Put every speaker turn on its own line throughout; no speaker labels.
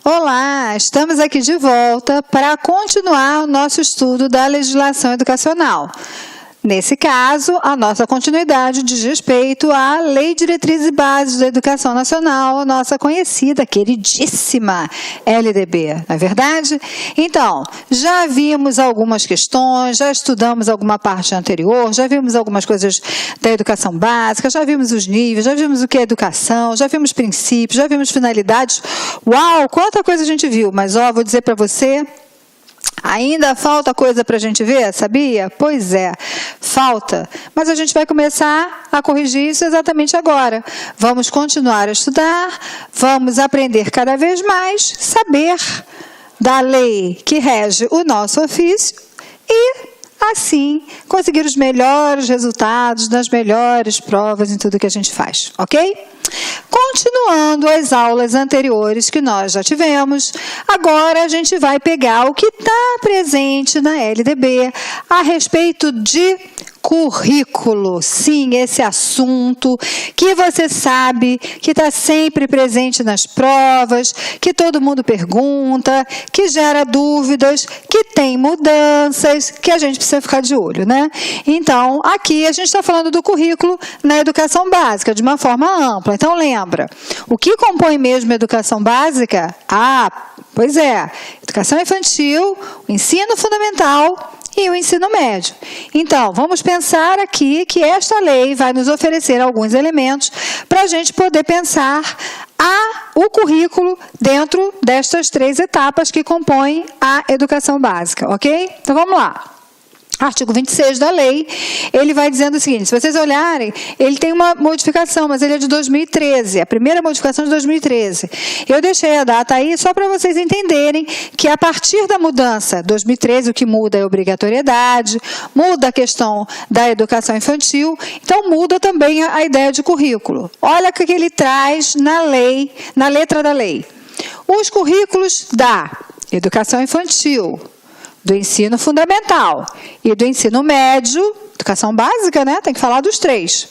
Olá, estamos aqui de volta para continuar o nosso estudo da legislação educacional. Nesse caso, a nossa continuidade diz respeito à Lei de Diretrizes e Bases da Educação Nacional, a nossa conhecida, queridíssima LDB, não é verdade? Então, já vimos algumas questões, já estudamos alguma parte anterior, já vimos algumas coisas da educação básica, já vimos os níveis, já vimos o que é educação, já vimos princípios, já vimos finalidades. Uau, quanta coisa a gente viu, mas vou dizer para você... Ainda falta coisa para a gente ver, sabia? Pois é, falta. Mas a gente vai começar a corrigir isso exatamente agora. Vamos continuar a estudar, vamos aprender cada vez mais, saber da lei que rege o nosso ofício e, assim, conseguir os melhores resultados nas melhores provas em tudo que a gente faz, ok? Continuando as aulas anteriores que nós já tivemos, agora a gente vai pegar o que está presente na LDB a respeito de currículo. Sim, esse assunto que você sabe que está sempre presente nas provas, que todo mundo pergunta, que gera dúvidas, que tem mudanças, que a gente precisa ficar de olho, né? Então, aqui a gente está falando do currículo na educação básica, de uma forma ampla. Então, lembra, o que compõe mesmo a educação básica? Pois é, educação infantil, o ensino fundamental e o ensino médio. Então, vamos pensar aqui que esta lei vai nos oferecer alguns elementos para a gente poder pensar o currículo dentro destas 3 etapas que compõem a educação básica, ok? Então, vamos lá. Artigo 26 da lei, ele vai dizendo o seguinte, se vocês olharem, ele tem uma modificação, mas ele é de 2013, a primeira modificação de 2013. Eu deixei a data aí só para vocês entenderem que a partir da mudança, 2013, o que muda é a obrigatoriedade, muda a questão da educação infantil, então muda também a ideia de currículo. Olha o que ele traz na lei, na letra da lei. Os currículos da educação infantil, do ensino fundamental e do ensino médio, educação básica, né? Tem que falar dos 3.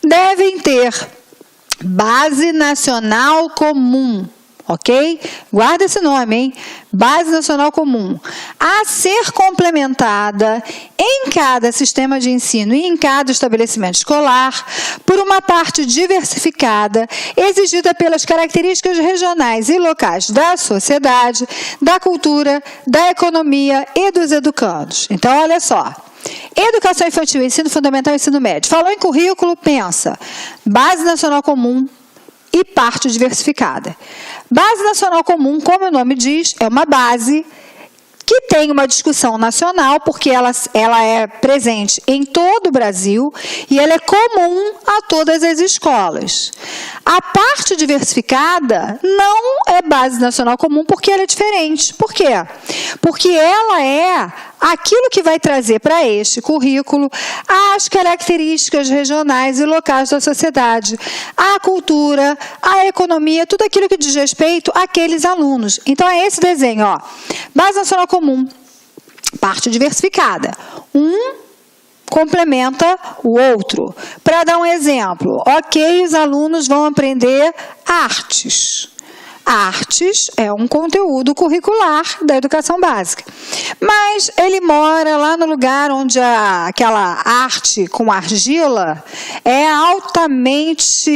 Devem ter base nacional comum, ok? Guarda esse nome, hein? Base nacional comum, a ser complementada em cada sistema de ensino e em cada estabelecimento escolar por uma parte diversificada exigida pelas características regionais e locais da sociedade, da cultura, da economia e dos educandos. Então, olha só. Educação infantil, ensino fundamental e ensino médio. Falou em currículo, pensa. Base nacional comum e parte diversificada. Base nacional comum, como o nome diz, é uma base que tem uma discussão nacional, porque ela é presente em todo o Brasil e ela é comum a todas as escolas. A parte diversificada não é base nacional comum porque ela é diferente. Por quê? Porque ela é aquilo que vai trazer para este currículo as características regionais e locais da sociedade, a cultura, a economia, tudo aquilo que diz respeito àqueles alunos. Então, é esse desenho, ó. Base nacional comum, parte diversificada. Um complementa o outro. Para dar um exemplo, ok, os alunos vão aprender artes. Artes é um conteúdo curricular da educação básica. Mas ele mora lá no lugar onde aquela arte com argila é altamente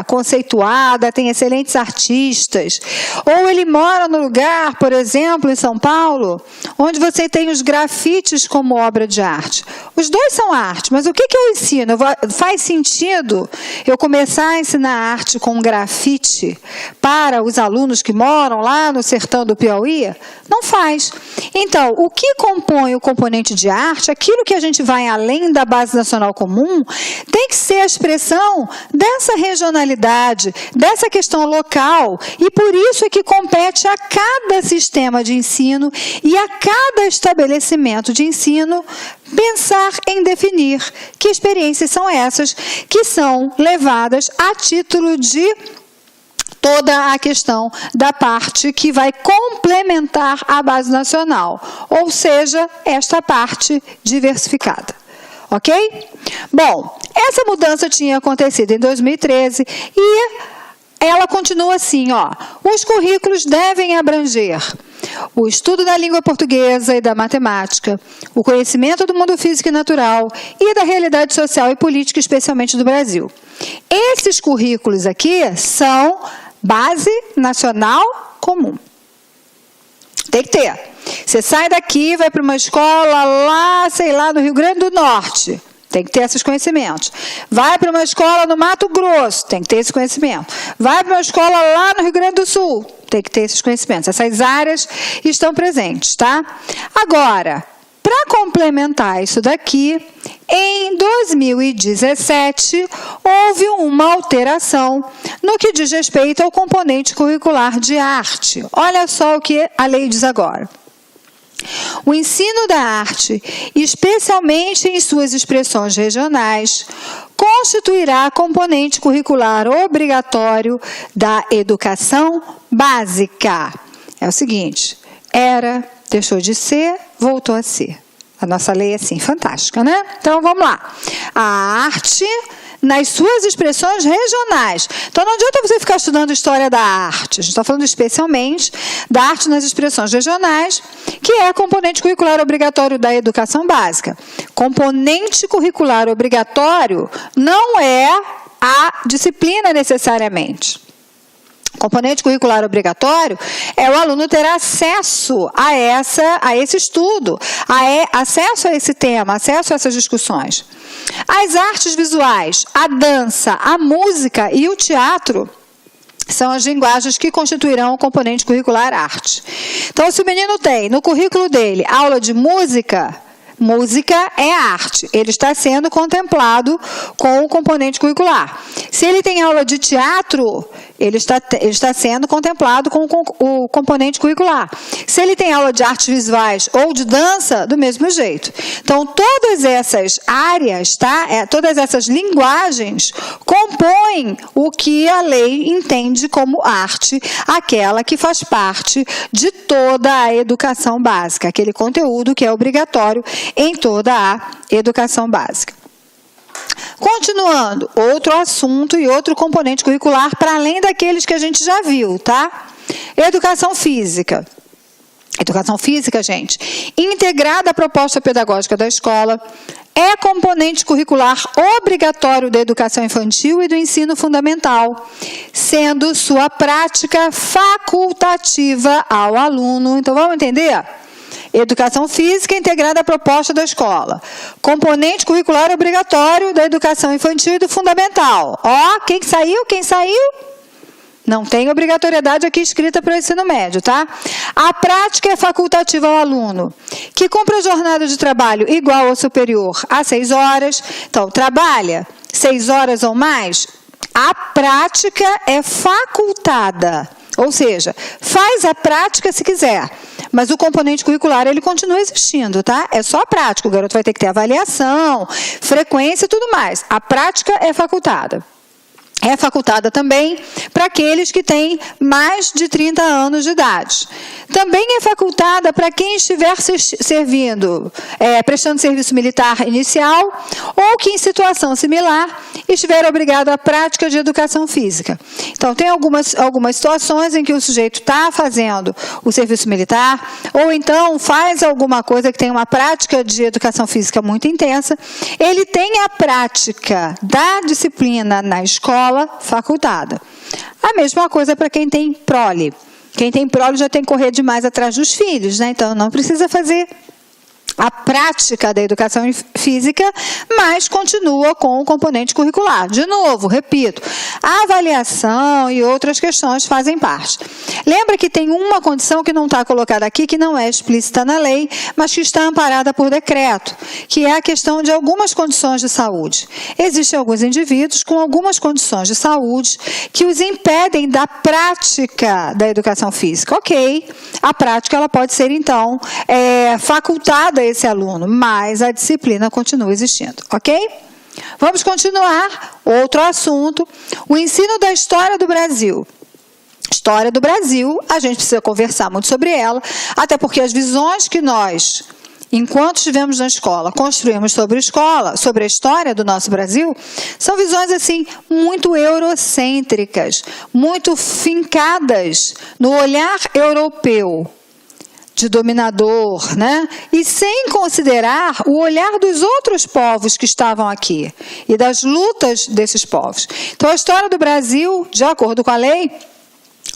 conceituada, tem excelentes artistas. Ou ele mora no lugar, por exemplo, em São Paulo, onde você tem os grafites como obra de arte. Os dois são arte, mas o que eu ensino? Faz sentido eu começar a ensinar arte com grafite para os alunos que moram lá no sertão do Piauí? Não faz. Então, o que compõe o componente de arte, aquilo que a gente vai além da base nacional comum, tem que ser a expressão dessa regionalidade, dessa questão local, e por isso é que compete a cada sistema de ensino e a cada estabelecimento de ensino pensar em definir que experiências são essas que são levadas a título de toda a questão da parte que vai complementar a base nacional, ou seja, esta parte diversificada. Ok? Bom, essa mudança tinha acontecido em 2013 e ela continua assim, ó. Os currículos devem abranger o estudo da língua portuguesa e da matemática, o conhecimento do mundo físico e natural e da realidade social e política, especialmente do Brasil. Esses currículos aqui são base nacional comum. Tem que ter. Você sai daqui, vai para uma escola lá, sei lá, no Rio Grande do Norte. Tem que ter esses conhecimentos. Vai para uma escola no Mato Grosso, tem que ter esse conhecimento. Vai para uma escola lá no Rio Grande do Sul, tem que ter esses conhecimentos. Essas áreas estão presentes, tá? Agora, para complementar isso daqui, em 2017, houve uma alteração no que diz respeito ao componente curricular de arte. Olha só o que a lei diz agora. O ensino da arte, especialmente em suas expressões regionais, constituirá componente curricular obrigatório da educação básica. É o seguinte, era, deixou de ser, voltou a ser. A nossa lei é assim, fantástica, né? Então, vamos lá. A arte nas suas expressões regionais. Então, não adianta você ficar estudando história da arte. A gente está falando especialmente da arte nas expressões regionais, que é componente curricular obrigatório da educação básica. Componente curricular obrigatório não é a disciplina necessariamente. Componente curricular obrigatório é o aluno ter acesso a esse estudo, acesso a esse tema, acesso a essas discussões. As artes visuais, a dança, a música e o teatro são as linguagens que constituirão o componente curricular arte. Então, se o menino tem no currículo dele aula de música, música é arte. Ele está sendo contemplado com o componente curricular. Se ele tem aula de teatro, ele está sendo contemplado com o componente curricular. Se ele tem aula de artes visuais ou de dança, do mesmo jeito. Então, todas essas áreas, tá? Todas essas linguagens compõem o que a lei entende como arte, aquela que faz parte de toda a educação básica, aquele conteúdo que é obrigatório em toda a educação básica. Continuando, outro assunto e outro componente curricular para além daqueles que a gente já viu, tá? Educação física. Educação física, gente, integrada à proposta pedagógica da escola, é componente curricular obrigatório da educação infantil e do ensino fundamental, sendo sua prática facultativa ao aluno. Então, vamos entender? Educação física integrada à proposta da escola. Componente curricular obrigatório da educação infantil e do fundamental. Ó, quem saiu? Quem saiu? Não tem obrigatoriedade aqui escrita para o ensino médio, tá? A prática é facultativa ao aluno, que cumpre a jornada de trabalho igual ou superior a 6 horas. Então, trabalha 6 horas ou mais, a prática é facultada. Ou seja, faz a prática se quiser, mas o componente curricular ele continua existindo, tá? É só a prática, o garoto vai ter que ter avaliação, frequência e tudo mais. A prática é facultada. É facultada também para aqueles que têm mais de 30 anos de idade. Também é facultada para quem estiver prestando serviço militar inicial ou que em situação similar estiver obrigado à prática de educação física. Então, tem algumas situações em que o sujeito está fazendo o serviço militar ou então faz alguma coisa que tem uma prática de educação física muito intensa. Ele tem a prática da disciplina na escola facultada. A mesma coisa para quem tem prole. Quem tem prole já tem que correr demais atrás dos filhos, né? Então não precisa fazer a prática da educação física, mas continua com o componente curricular. De novo, repito, a avaliação e outras questões fazem parte. Lembra que tem uma condição que não está colocada aqui, que não é explícita na lei, mas que está amparada por decreto, que é a questão de algumas condições de saúde. Existem alguns indivíduos com algumas condições de saúde que os impedem da prática da educação física. Ok, a prática ela pode ser, então, facultada a esse aluno, mas a disciplina continua existindo, ok? Vamos continuar. Outro assunto, o ensino da história do Brasil. História do Brasil, a gente precisa conversar muito sobre ela, até porque as visões que nós enquanto estivemos na escola, construímos sobre a história do nosso Brasil, são visões assim muito eurocêntricas, muito fincadas no olhar europeu de dominador, né? E sem considerar o olhar dos outros povos que estavam aqui e das lutas desses povos. Então, a história do Brasil, de acordo com a lei,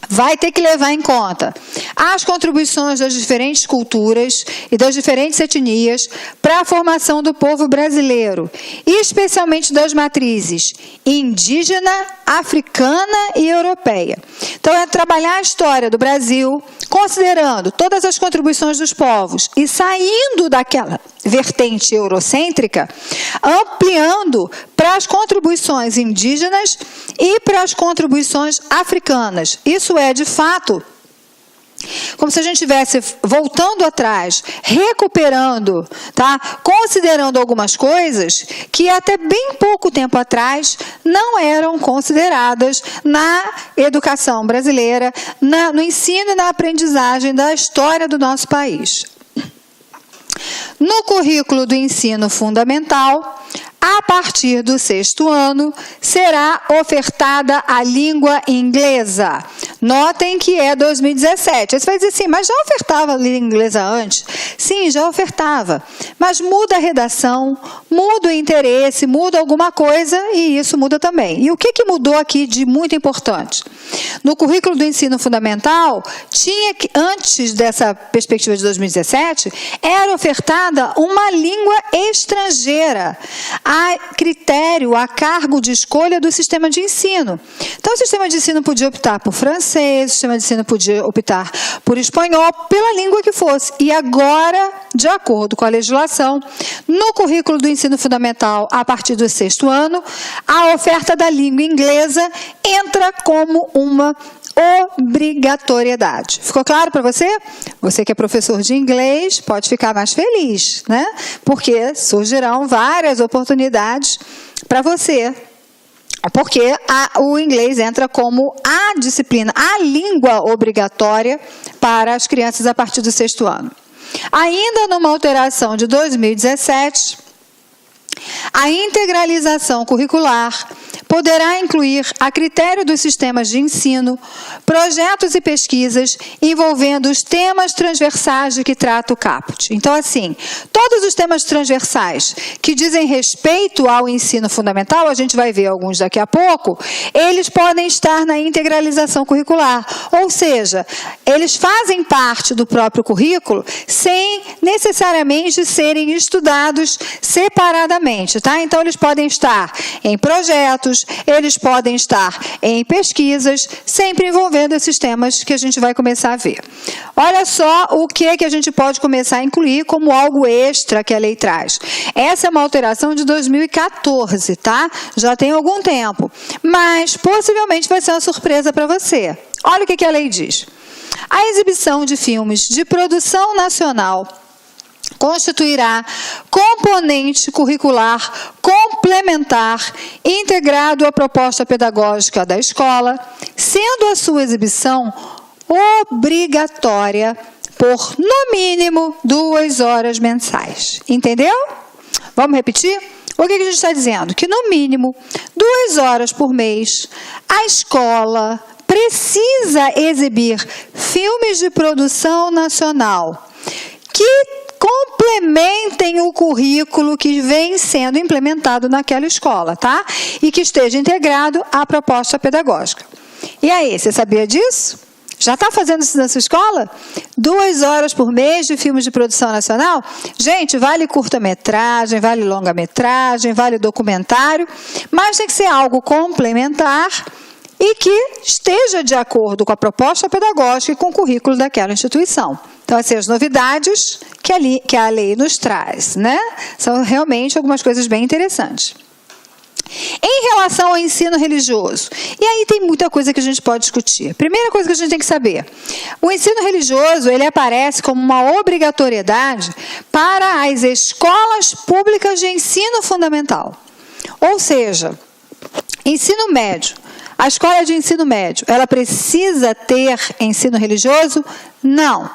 vai ter que levar em conta as contribuições das diferentes culturas e das diferentes etnias para a formação do povo brasileiro, e especialmente das matrizes indígena, africana e europeia. Então, é trabalhar a história do Brasil, considerando todas as contribuições dos povos e saindo daquela vertente eurocêntrica, ampliando para as contribuições indígenas e para as contribuições africanas. Isso é, de fato, como se a gente estivesse voltando atrás, recuperando, tá? Considerando algumas coisas que até bem pouco tempo atrás não eram consideradas na educação brasileira, no ensino e na aprendizagem da história do nosso país. No currículo do ensino fundamental, a partir do 6º ano, será ofertada a língua inglesa. Notem que é 2017. Você vai dizer assim, mas já ofertava a língua inglesa antes? Sim, já ofertava. Mas muda a redação, muda o interesse, muda alguma coisa e isso muda também. E o que mudou aqui de muito importante? No currículo do ensino fundamental, tinha que, antes dessa perspectiva de 2017, era ofertada uma língua estrangeira, a critério, a cargo de escolha do sistema de ensino. Então, o sistema de ensino podia optar por francês, o sistema de ensino podia optar por espanhol, pela língua que fosse. E agora, de acordo com a legislação, no currículo do ensino fundamental, a partir do 6º ano, a oferta da língua inglesa entra como uma obrigatoriedade. Ficou claro para você? Você que é professor de inglês pode ficar mais feliz, né? Porque surgirão várias oportunidades para você. Porque o inglês entra como a disciplina, a língua obrigatória para as crianças a partir do 6º ano. Ainda numa alteração de 2017, a integralização curricular poderá incluir, a critério dos sistemas de ensino, projetos e pesquisas envolvendo os temas transversais de que trata o caput. Então, assim, todos os temas transversais que dizem respeito ao ensino fundamental, a gente vai ver alguns daqui a pouco, eles podem estar na integralização curricular. Ou seja, eles fazem parte do próprio currículo sem necessariamente serem estudados separadamente, tá? Então, eles podem estar em projetos, eles podem estar em pesquisas, sempre envolvendo esses temas que a gente vai começar a ver. Olha só o que a gente pode começar a incluir como algo extra que a lei traz. Essa é uma alteração de 2014, tá? Já tem algum tempo, mas possivelmente vai ser uma surpresa para você. Olha o que a lei diz. A exibição de filmes de produção nacional constituirá componente curricular complementar integrado à proposta pedagógica da escola, sendo a sua exibição obrigatória por, no mínimo, 2 horas mensais. Entendeu? Vamos repetir? O que a gente está dizendo? Que, no mínimo, 2 horas por mês, a escola precisa exibir filmes de produção nacional que complementem o currículo que vem sendo implementado naquela escola, tá? E que esteja integrado à proposta pedagógica. E aí, você sabia disso? Já está fazendo isso na sua escola? 2 horas por mês de filmes de produção nacional? Gente, vale curta-metragem, vale longa-metragem, vale documentário, mas tem que ser algo complementar e que esteja de acordo com a proposta pedagógica e com o currículo daquela instituição. Então, assim, as novidades que a lei nos traz, né? São realmente algumas coisas bem interessantes. Em relação ao ensino religioso, e aí tem muita coisa que a gente pode discutir. Primeira coisa que a gente tem que saber, o ensino religioso, ele aparece como uma obrigatoriedade para as escolas públicas de ensino fundamental. Ou seja, ensino médio, a escola de ensino médio, ela precisa ter ensino religioso? Não.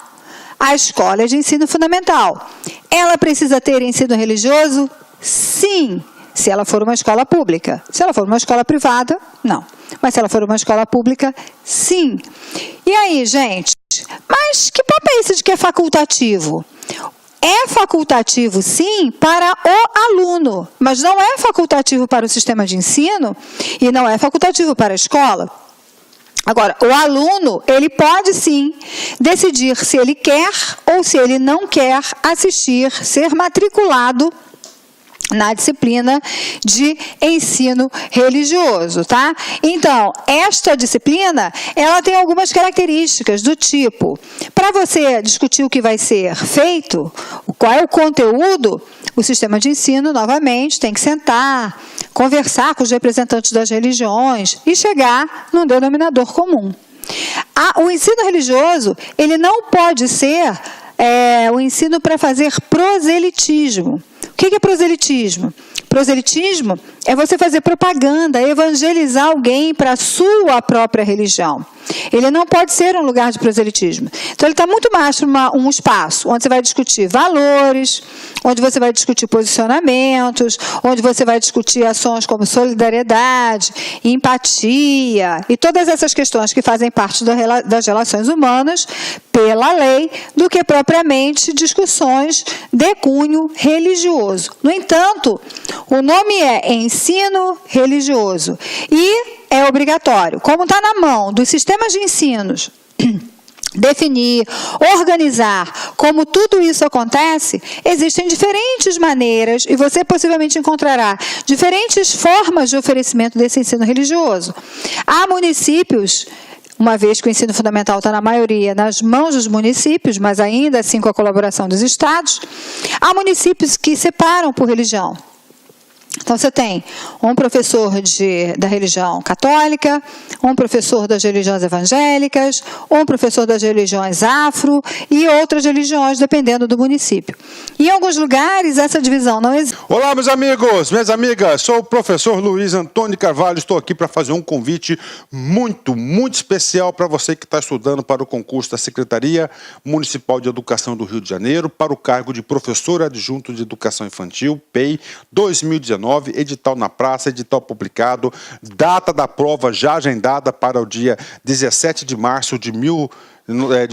a escola é de ensino fundamental. Ela precisa ter ensino religioso? Sim, se ela for uma escola pública. Se ela for uma escola privada, não. Mas se ela for uma escola pública, sim. E aí, gente, mas que papo é esse de que é facultativo? É facultativo, sim, para o aluno, mas não é facultativo para o sistema de ensino e não é facultativo para a escola. Agora, o aluno, ele pode sim decidir se ele quer ou se ele não quer assistir, ser matriculado na disciplina de ensino religioso, tá? Então, esta disciplina, ela tem algumas características do tipo, para você discutir o que vai ser feito, qual é o conteúdo, o sistema de ensino, novamente, tem que sentar, conversar com os representantes das religiões e chegar num denominador comum. O ensino religioso, ele não pode ser o ensino para fazer proselitismo. O que é proselitismo? Proselitismo é você fazer propaganda, evangelizar alguém para a sua própria religião. Ele não pode ser um lugar de proselitismo. Então, ele está muito mais para um espaço onde você vai discutir valores, onde você vai discutir posicionamentos, onde você vai discutir ações como solidariedade, empatia e todas essas questões que fazem parte das relações humanas pela lei, do que propriamente discussões de cunho religioso. No entanto, o nome é ensino religioso e é obrigatório. Como está na mão dos sistemas de ensinos definir, organizar como tudo isso acontece, existem diferentes maneiras e você possivelmente encontrará diferentes formas de oferecimento desse ensino religioso. Há municípios, uma vez que o ensino fundamental está na maioria nas mãos dos municípios, mas ainda assim com a colaboração dos estados, há municípios que separam por religião. Então, você tem um professor da religião católica, um professor das religiões evangélicas, um professor das religiões afro e outras religiões, dependendo do município. Em alguns lugares, essa divisão não existe.
Olá, meus amigos, minhas amigas. Sou o professor Luiz Antônio Carvalho. Estou aqui para fazer um convite muito especial para você que está estudando para o concurso da Secretaria Municipal de Educação do Rio de Janeiro para o cargo de professor adjunto de Educação Infantil, PEI 2019. Edital na praça, edital publicado, data da prova já agendada para o dia 17 de março de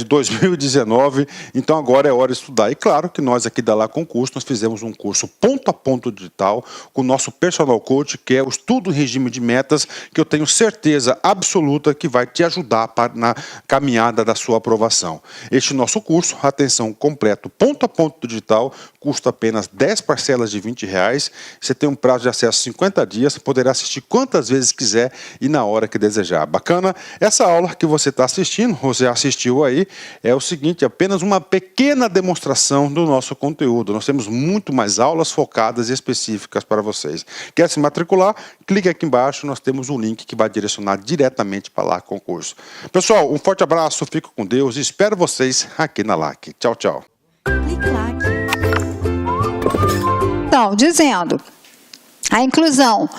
2019, então agora é hora de estudar. E claro que nós aqui da Lá Concurso, nós fizemos um curso ponto a ponto digital com o nosso personal coach, que é o estudo em regime de metas, que eu tenho certeza absoluta que vai te ajudar na caminhada da sua aprovação. Este nosso curso, atenção, completo, ponto a ponto digital, custa apenas 10 parcelas de R$20, você tem um prazo de acesso 50 dias, poderá assistir quantas vezes quiser e na hora que desejar. Bacana? Essa aula que você está assistindo, você assistiu aí, é o seguinte, apenas uma pequena demonstração do nosso conteúdo. Nós temos muito mais aulas focadas e específicas para vocês. Quer se matricular? Clique aqui embaixo, nós temos um link que vai direcionar diretamente para Lá Concurso. Pessoal, um forte abraço, fico com Deus e espero vocês aqui na LAC. Tchau, tchau.
Então, dizendo a inclusão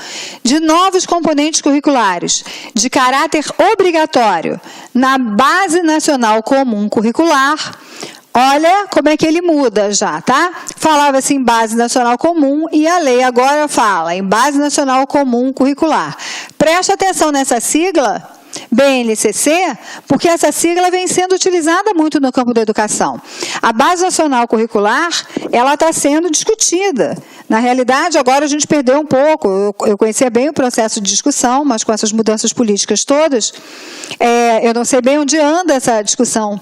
de novos componentes curriculares de caráter obrigatório na Base Nacional Comum Curricular, olha como é que ele muda já, tá? Falava assim Base Nacional Comum e a lei agora fala em Base Nacional Comum Curricular. Presta atenção nessa sigla, BNCC, porque essa sigla vem sendo utilizada muito no campo da educação. A Base Nacional Curricular, ela está sendo discutida. Na realidade, agora a gente perdeu um pouco. Eu conhecia bem o processo de discussão, mas com essas mudanças políticas todas, eu não sei bem onde anda essa discussão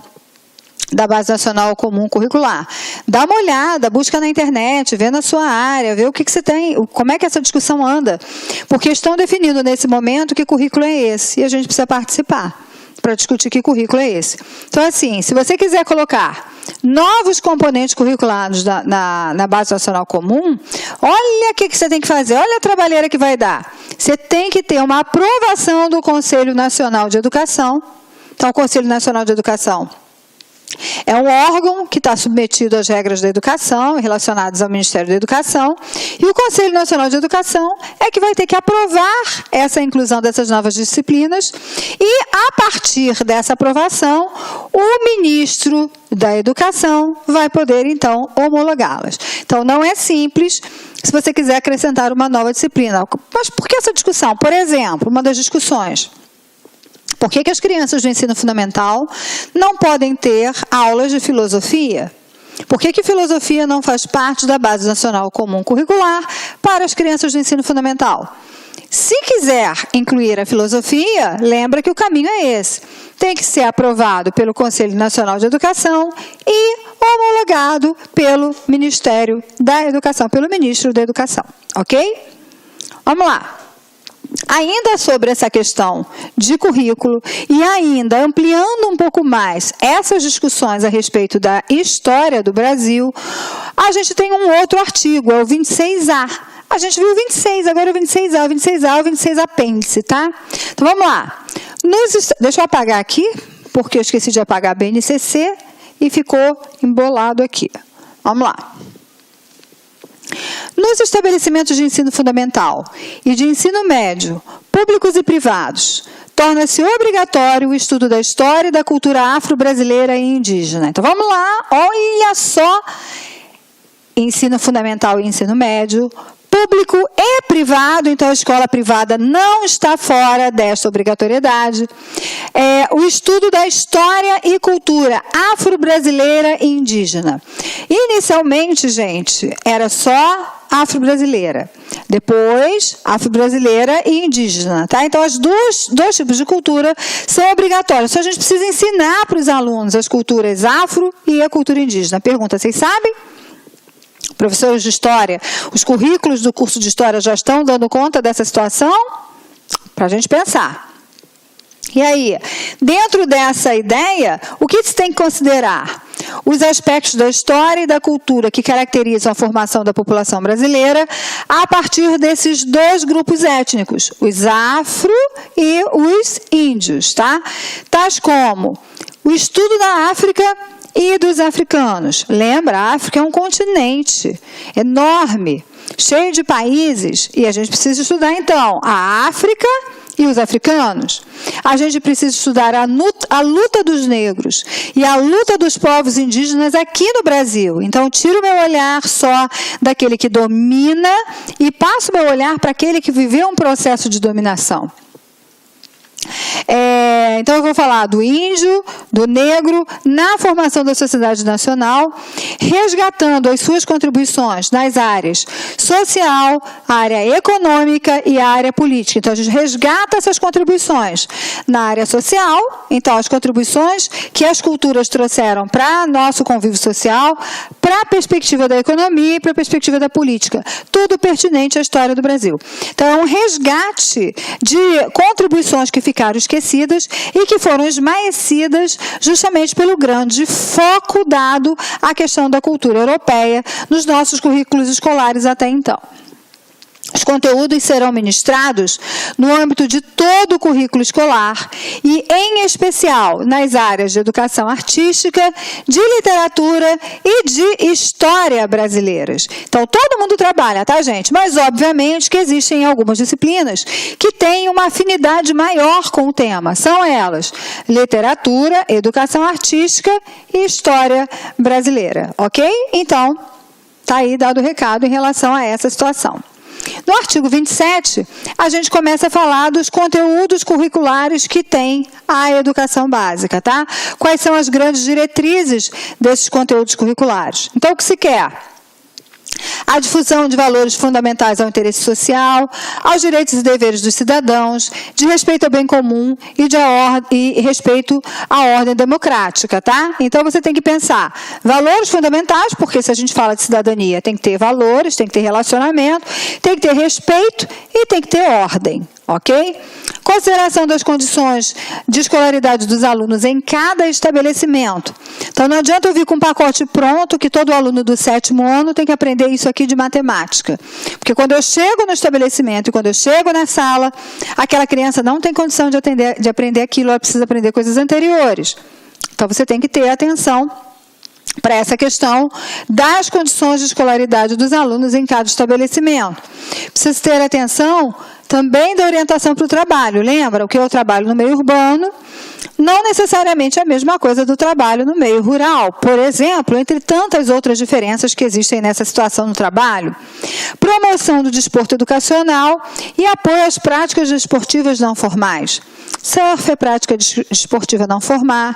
da Base Nacional Comum Curricular. Dá uma olhada, busca na internet, vê na sua área, vê o que você tem, como é que essa discussão anda. Porque estão definindo nesse momento que currículo é esse, e a gente precisa participar para discutir que currículo é esse. Então, assim, se você quiser colocar novos componentes curriculares na Base Nacional Comum, olha o que você tem que fazer, olha a trabalheira que vai dar. Você tem que ter uma aprovação do Conselho Nacional de Educação. Então, o Conselho Nacional de Educação é um órgão que está submetido às regras da educação, relacionadas ao Ministério da Educação, e o Conselho Nacional de Educação é que vai ter que aprovar essa inclusão dessas novas disciplinas, e, a partir dessa aprovação, o ministro ministro da Educação vai poder, então, homologá-las. Então, não é simples se você quiser acrescentar uma nova disciplina. Mas por que essa discussão? Por exemplo, uma das discussões: por que as crianças do ensino fundamental não podem ter aulas de filosofia? Por que filosofia não faz parte da Base Nacional Comum Curricular para as crianças do ensino fundamental? Se quiser incluir a filosofia, lembra que o caminho é esse. Tem que ser aprovado pelo Conselho Nacional de Educação e homologado pelo Ministério da Educação, pelo Ministro da Educação. Ok? Vamos lá. Ainda sobre essa questão de currículo e ainda ampliando um pouco mais essas discussões a respeito da história do Brasil, a gente tem um outro artigo, é o 26A. A gente viu o 26, agora o 26A, o 26A, o 26 apêndice, tá? Então, vamos lá. Deixa eu apagar aqui, porque eu esqueci de apagar a BNCC e ficou embolado aqui. Vamos lá. Nos estabelecimentos de ensino fundamental e de ensino médio, públicos e privados, torna-se obrigatório o estudo da história e da cultura afro-brasileira e indígena. Então, vamos lá. Olha só. Ensino fundamental e ensino médio, público e privado, então a escola privada não está fora desta obrigatoriedade. O estudo da história e cultura afro-brasileira e indígena. Inicialmente, gente, era só afro-brasileira. Depois, afro-brasileira e indígena, tá? Então, os dois tipos de cultura são obrigatórios. Só a gente precisa ensinar para os alunos as culturas afro e a cultura indígena. Pergunta, vocês sabem? Professores de História, os currículos do curso de História já estão dando conta dessa situação? Para a gente pensar. E aí, dentro dessa ideia, o que se tem que considerar? Os aspectos da história e da cultura que caracterizam a formação da população brasileira a partir desses dois grupos étnicos, os afro e os índios, tá? Tais como o estudo da África e dos africanos. Lembra, a África é um continente enorme, cheio de países, e a gente precisa estudar, então, a África e os africanos. A gente precisa estudar a luta dos negros e a luta dos povos indígenas aqui no Brasil. Então, tiro o meu olhar só daquele que domina e passo o meu olhar para aquele que viveu um processo de dominação. Então, eu vou falar do índio, do negro, na formação da sociedade nacional, resgatando as suas contribuições nas áreas social, área econômica e área política. Então, a gente resgata essas contribuições na área social, então, as contribuições que as culturas trouxeram para nosso convívio social, para a perspectiva da economia e para a perspectiva da política. Tudo pertinente à história do Brasil. Então, é um resgate de contribuições que ficaram esquecidas e que foram esmaecidas justamente pelo grande foco dado à questão da cultura europeia nos nossos currículos escolares até então. Os conteúdos serão ministrados no âmbito de todo o currículo escolar e, em especial, nas áreas de educação artística, de literatura e de história brasileiras. Então, todo mundo trabalha, tá, gente? Mas, obviamente, que existem algumas disciplinas que têm uma afinidade maior com o tema. São elas: literatura, educação artística e história brasileira. Ok? Então, tá aí dado o recado em relação a essa situação. No artigo 27, a gente começa a falar dos conteúdos curriculares que tem a educação básica, tá? Quais são as grandes diretrizes desses conteúdos curriculares? Então, o que se quer? A difusão de valores fundamentais ao interesse social, aos direitos e deveres dos cidadãos, de respeito ao bem comum e respeito à ordem democrática, tá? Então, você tem que pensar valores fundamentais, porque se a gente fala de cidadania, tem que ter valores, tem que ter relacionamento, tem que ter respeito e tem que ter ordem, ok? Consideração das condições de escolaridade dos alunos em cada estabelecimento. Então, não adianta eu vir com um pacote pronto que todo aluno do 7º ano tem que aprender isso aqui de matemática. Porque quando eu chego no estabelecimento e quando eu chego na sala, aquela criança não tem condição de aprender aquilo, ela precisa aprender coisas anteriores. Então, você tem que ter atenção para essa questão das condições de escolaridade dos alunos em cada estabelecimento. Precisa ter atenção também da orientação para o trabalho. Lembra o que é o trabalho no meio urbano não necessariamente a mesma coisa do trabalho no meio rural. Por exemplo, entre tantas outras diferenças que existem nessa situação no trabalho, promoção do desporto educacional e apoio às práticas desportivas não formais. Surf é prática desportiva não formal,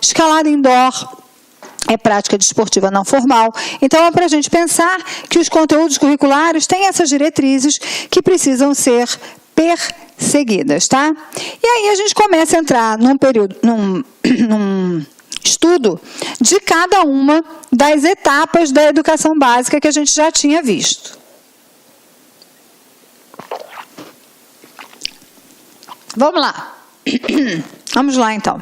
escalada indoor é prática desportiva não formal. Então, é para a gente pensar que os conteúdos curriculares têm essas diretrizes que precisam ser perseguidas, tá? E aí a gente começa a entrar num estudo de cada uma das etapas da educação básica que a gente já tinha visto. Vamos lá. Vamos lá, então.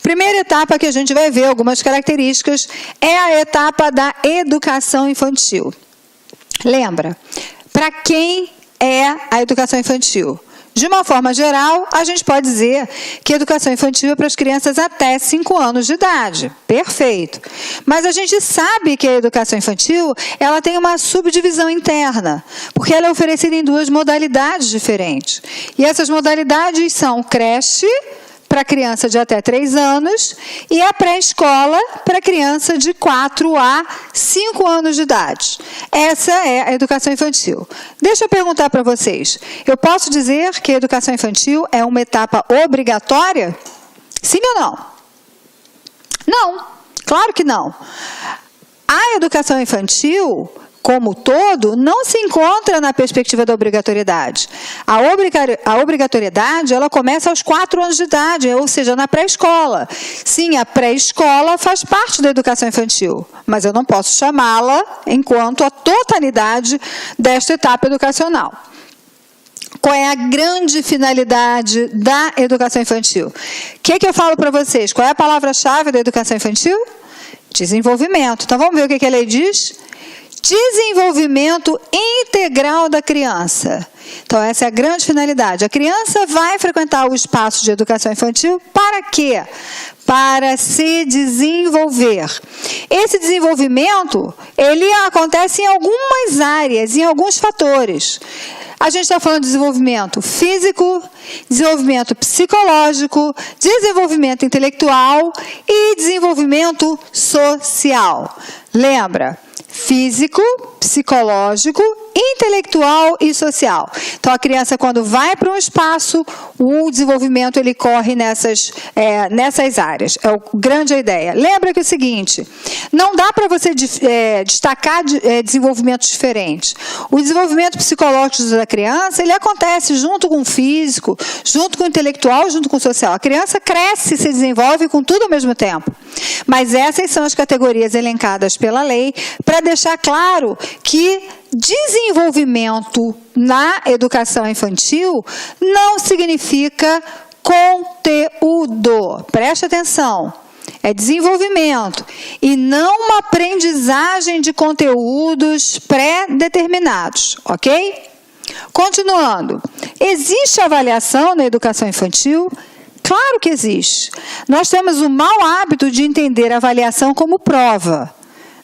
Primeira etapa que a gente vai ver algumas características é a etapa da educação infantil. Lembra, para quem é a educação infantil? De uma forma geral, a gente pode dizer que a educação infantil é para as crianças até 5 anos de idade. Perfeito. Mas a gente sabe que a educação infantil, ela tem uma subdivisão interna, porque ela é oferecida em 2 modalidades diferentes. E essas modalidades são creche, para criança de até 3 anos, e a pré-escola para criança de 4 a 5 anos de idade. Essa é a educação infantil. Deixa eu perguntar para vocês, eu posso dizer que a educação infantil é uma etapa obrigatória? Sim ou não? Não, claro que não. A educação infantil, como todo, não se encontra na perspectiva da obrigatoriedade. A obrigatoriedade, ela começa aos 4 anos de idade, ou seja, na pré-escola. Sim, a pré-escola faz parte da educação infantil, mas eu não posso chamá-la enquanto a totalidade desta etapa educacional. Qual é a grande finalidade da educação infantil? O que eu falo para vocês? Qual é a palavra-chave da educação infantil? Desenvolvimento. Então, vamos ver o que a lei diz? Desenvolvimento integral da criança. Então, essa é a grande finalidade. A criança vai frequentar o espaço de educação infantil para quê? Para se desenvolver. Esse desenvolvimento, ele acontece em algumas áreas, em alguns fatores. A gente está falando de desenvolvimento físico, desenvolvimento psicológico, desenvolvimento intelectual e desenvolvimento social. Lembra? Físico, psicológico, intelectual e social. Então, a criança, quando vai para um espaço, o desenvolvimento ele corre nessas áreas. É a grande ideia. Lembra que é o seguinte, não dá para você destacar desenvolvimentos diferentes. O desenvolvimento psicológico da criança, ele acontece junto com o físico, junto com o intelectual, junto com o social. A criança cresce e se desenvolve com tudo ao mesmo tempo. Mas essas são as categorias elencadas pela lei para deixar claro que desenvolvimento na educação infantil não significa conteúdo. Preste atenção. É desenvolvimento e não uma aprendizagem de conteúdos pré-determinados, ok? Continuando. Existe avaliação na educação infantil? Claro que existe. Nós temos o mau hábito de entender a avaliação como prova.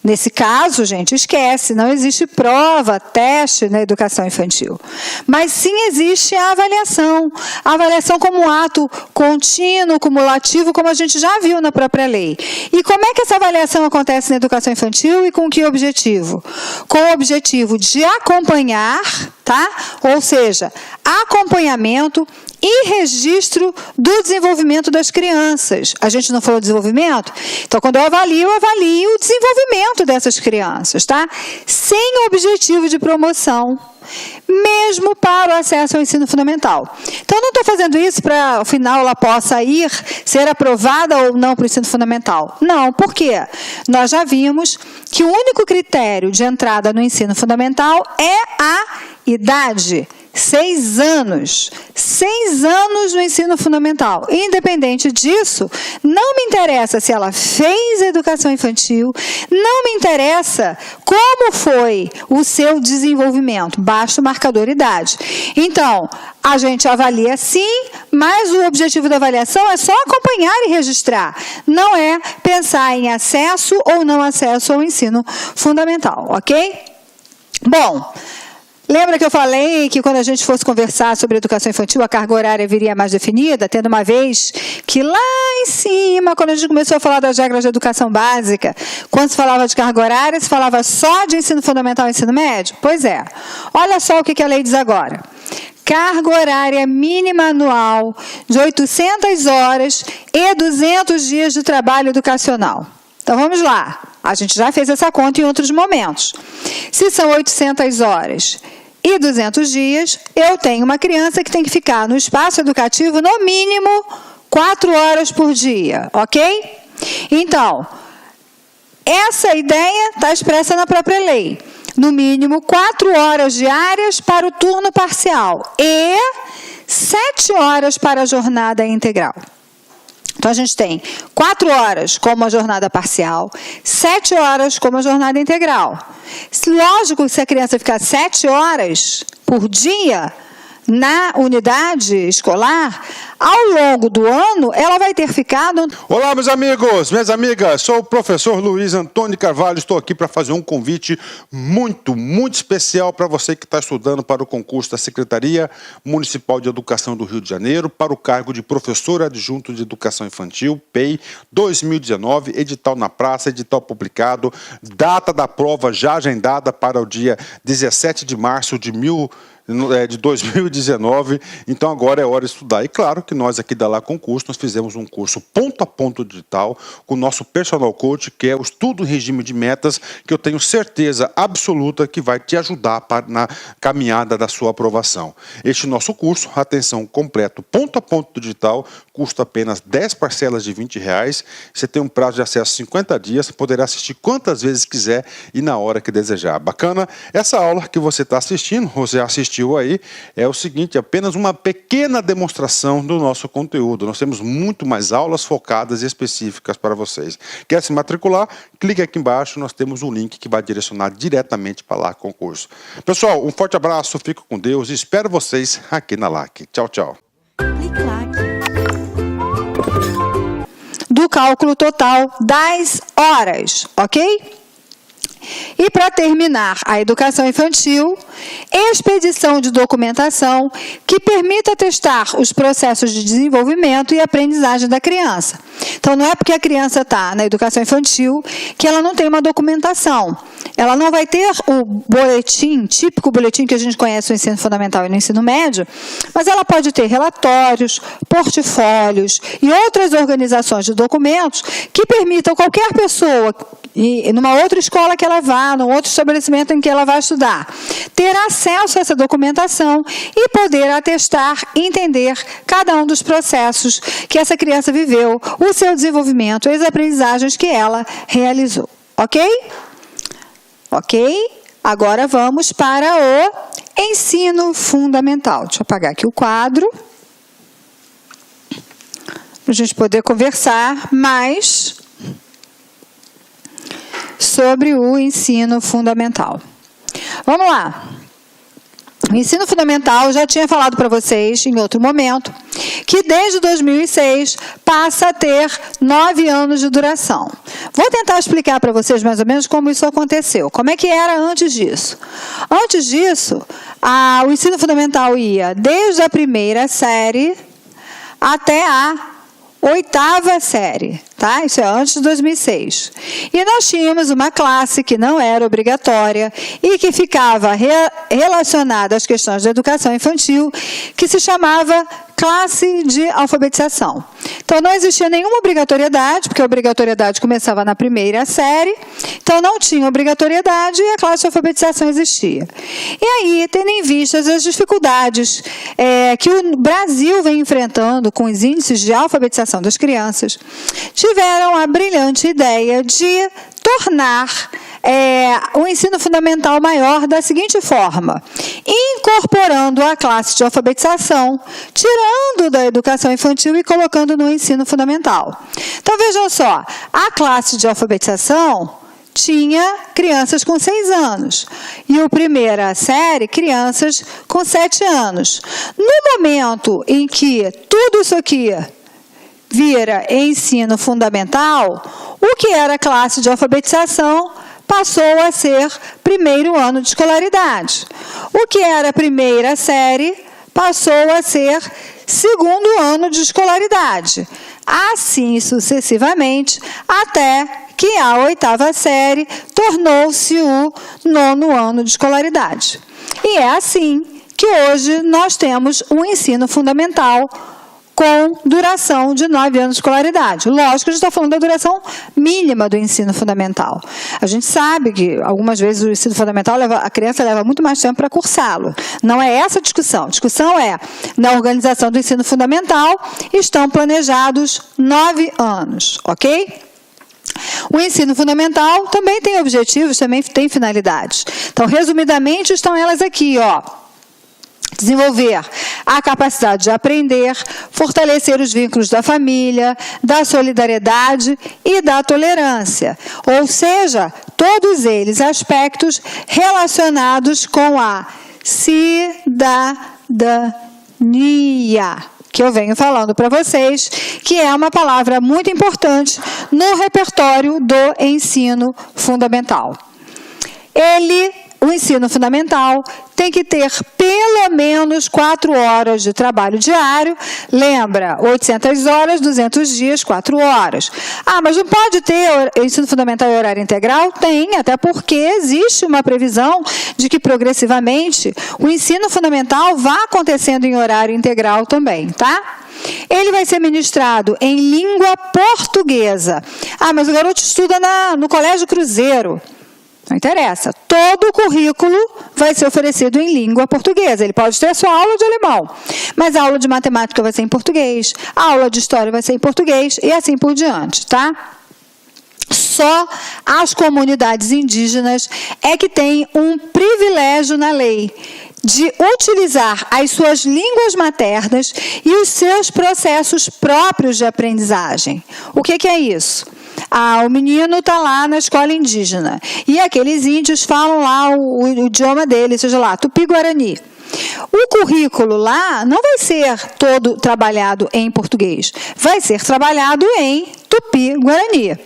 Nesse caso, gente, esquece, não existe prova, teste na educação infantil. Mas sim existe a avaliação como um ato contínuo, cumulativo, como a gente já viu na própria lei. E como é que essa avaliação acontece na educação infantil e com que objetivo? Com o objetivo de acompanhar, tá? Ou seja, acompanhamento e registro do desenvolvimento das crianças. A gente não falou desenvolvimento? Então, quando eu avalio o desenvolvimento dessas crianças, tá? Sem objetivo de promoção, mesmo para o acesso ao ensino fundamental. Então, eu não estou fazendo isso para, ao final, ela possa ser aprovada ou não para o ensino fundamental. Não, por quê? Nós já vimos que o único critério de entrada no ensino fundamental é a idade. 6 anos. 6 anos no ensino fundamental. Independente disso, não me interessa se ela fez educação infantil, não me interessa como foi o seu desenvolvimento. Basta o marcador idade. Então, a gente avalia sim, mas o objetivo da avaliação é só acompanhar e registrar. Não é pensar em acesso ou não acesso ao ensino fundamental, ok? Bom, Lembra que eu falei que quando a gente fosse conversar sobre educação infantil, a carga horária viria mais definida, tendo uma vez que lá em cima, quando a gente começou a falar das regras de educação básica, quando se falava de carga horária, se falava só de ensino fundamental e ensino médio? Pois é. Olha só o que a lei diz agora. Carga horária mínima anual de 800 horas e 200 dias de trabalho educacional. Então, vamos lá. A gente já fez essa conta em outros momentos. Se são 800 horas e 200 dias, eu tenho uma criança que tem que ficar no espaço educativo, no mínimo, 4 horas por dia, ok? Então, essa ideia está expressa na própria lei. No mínimo, 4 horas diárias para o turno parcial e 7 horas para a jornada integral. Então, a gente tem 4 horas como a jornada parcial, 7 horas como a jornada integral. Lógico que se a criança ficar 7 horas por dia na unidade escolar, ao longo do ano, ela vai ter ficado...
Olá, meus amigos, minhas amigas, sou o professor Luiz Antônio Carvalho, estou aqui para fazer um convite muito especial para você que está estudando para o concurso da Secretaria Municipal de Educação do Rio de Janeiro, para o cargo de professor adjunto de Educação Infantil, PEI 2019, edital na praça, edital publicado, data da prova já agendada para o dia 17 de março de 2019, então agora é hora de estudar. E claro que nós aqui da Lá Concurso, nós fizemos um curso ponto a ponto digital com o nosso personal coach, que é o estudo em regime de metas, que eu tenho certeza absoluta que vai te ajudar na caminhada da sua aprovação. Este nosso curso, atenção, completo, ponto a ponto digital, custa apenas 10 parcelas de R$20, você tem um prazo de acesso 50 dias, poderá assistir quantas vezes quiser e na hora que desejar. Bacana? Essa aula que você está assistindo, você assistiu aí, é o seguinte, apenas uma pequena demonstração do nosso conteúdo. Nós temos muito mais aulas focadas e específicas para vocês. Quer se matricular? Clique aqui embaixo, nós temos um link que vai direcionar diretamente para Lá Concurso. Pessoal, um forte abraço, fico com Deus e espero vocês aqui na LAC. Tchau, tchau.
Do cálculo total das horas, ok? E para terminar, a educação infantil, expedição de documentação que permita testar os processos de desenvolvimento e aprendizagem da criança. Então, não é porque a criança está na educação infantil que ela não tem uma documentação. Ela não vai ter o boletim, típico boletim que a gente conhece no ensino fundamental e no ensino médio, mas ela pode ter relatórios, portfólios e outras organizações de documentos que permitam qualquer pessoa, e numa outra escola que ela vá, num outro estabelecimento em que ela vai estudar, ter acesso a essa documentação e poder atestar e entender cada um dos processos que essa criança viveu, o seu desenvolvimento, as aprendizagens que ela realizou. Ok? Ok? Agora vamos para o ensino fundamental. Deixa eu apagar aqui o quadro, para a gente poder conversar mais sobre o ensino fundamental. Vamos lá. O ensino fundamental, já tinha falado para vocês em outro momento, que desde 2006 passa a ter 9 anos de duração. Vou tentar explicar para vocês mais ou menos como isso aconteceu. Como é que era antes disso? Antes disso, o ensino fundamental ia desde a primeira série até a 8ª série, tá? Isso é antes de 2006. E nós tínhamos uma classe que não era obrigatória e que ficava relacionada às questões de educação infantil, que se chamava classe de alfabetização. Então, não existia nenhuma obrigatoriedade, porque a obrigatoriedade começava na primeira série, então não tinha obrigatoriedade e a classe de alfabetização existia. E aí, tendo em vista as dificuldades que o Brasil vem enfrentando com os índices de alfabetização das crianças, tiveram a brilhante ideia de tornar o ensino fundamental maior da seguinte forma: incorporando a classe de alfabetização, tirando da educação infantil e colocando no ensino fundamental. Então, vejam só, a classe de alfabetização tinha crianças com 6 anos e a primeira série, crianças com 7 anos. No momento em que tudo isso aqui vira ensino fundamental, o que era classe de alfabetização passou a ser primeiro ano de escolaridade. O que era primeira série passou a ser segundo ano de escolaridade. Assim sucessivamente, até que a oitava série tornou-se o nono ano de escolaridade. E é assim que hoje nós temos um ensino fundamental com duração de 9 anos de escolaridade. Lógico que a gente está falando da duração mínima do ensino fundamental. A gente sabe que algumas vezes o ensino fundamental a criança leva muito mais tempo para cursá-lo. Não é essa a discussão. A discussão é, na organização do ensino fundamental, estão planejados 9 anos, ok? O ensino fundamental também tem objetivos, também tem finalidades. Então, resumidamente, estão elas aqui, ó. Desenvolver a capacidade de aprender, fortalecer os vínculos da família, da solidariedade e da tolerância. Ou seja, todos eles aspectos relacionados com a cidadania, que eu venho falando para vocês, que é uma palavra muito importante no repertório do ensino fundamental. O ensino fundamental tem que ter pelo menos 4 horas de trabalho diário. Lembra, 800 horas, 200 dias, 4 horas. Ah, mas não pode ter ensino fundamental em horário integral? Tem, até porque existe uma previsão de que progressivamente o ensino fundamental vá acontecendo em horário integral também, tá? Ele vai ser ministrado em língua portuguesa. Ah, mas o garoto estuda no Colégio Cruzeiro. Não interessa. Todo o currículo vai ser oferecido em língua portuguesa. Ele pode ter a sua aula de alemão, mas a aula de matemática vai ser em português, a aula de história vai ser em português e assim por diante, tá? Só as comunidades indígenas é que têm um privilégio na lei de utilizar as suas línguas maternas e os seus processos próprios de aprendizagem. O que é isso? Ah, o menino está lá na escola indígena e aqueles índios falam lá o idioma deles, seja lá, Tupi-Guarani. O currículo lá não vai ser todo trabalhado em português, vai ser trabalhado em Tupi-Guarani.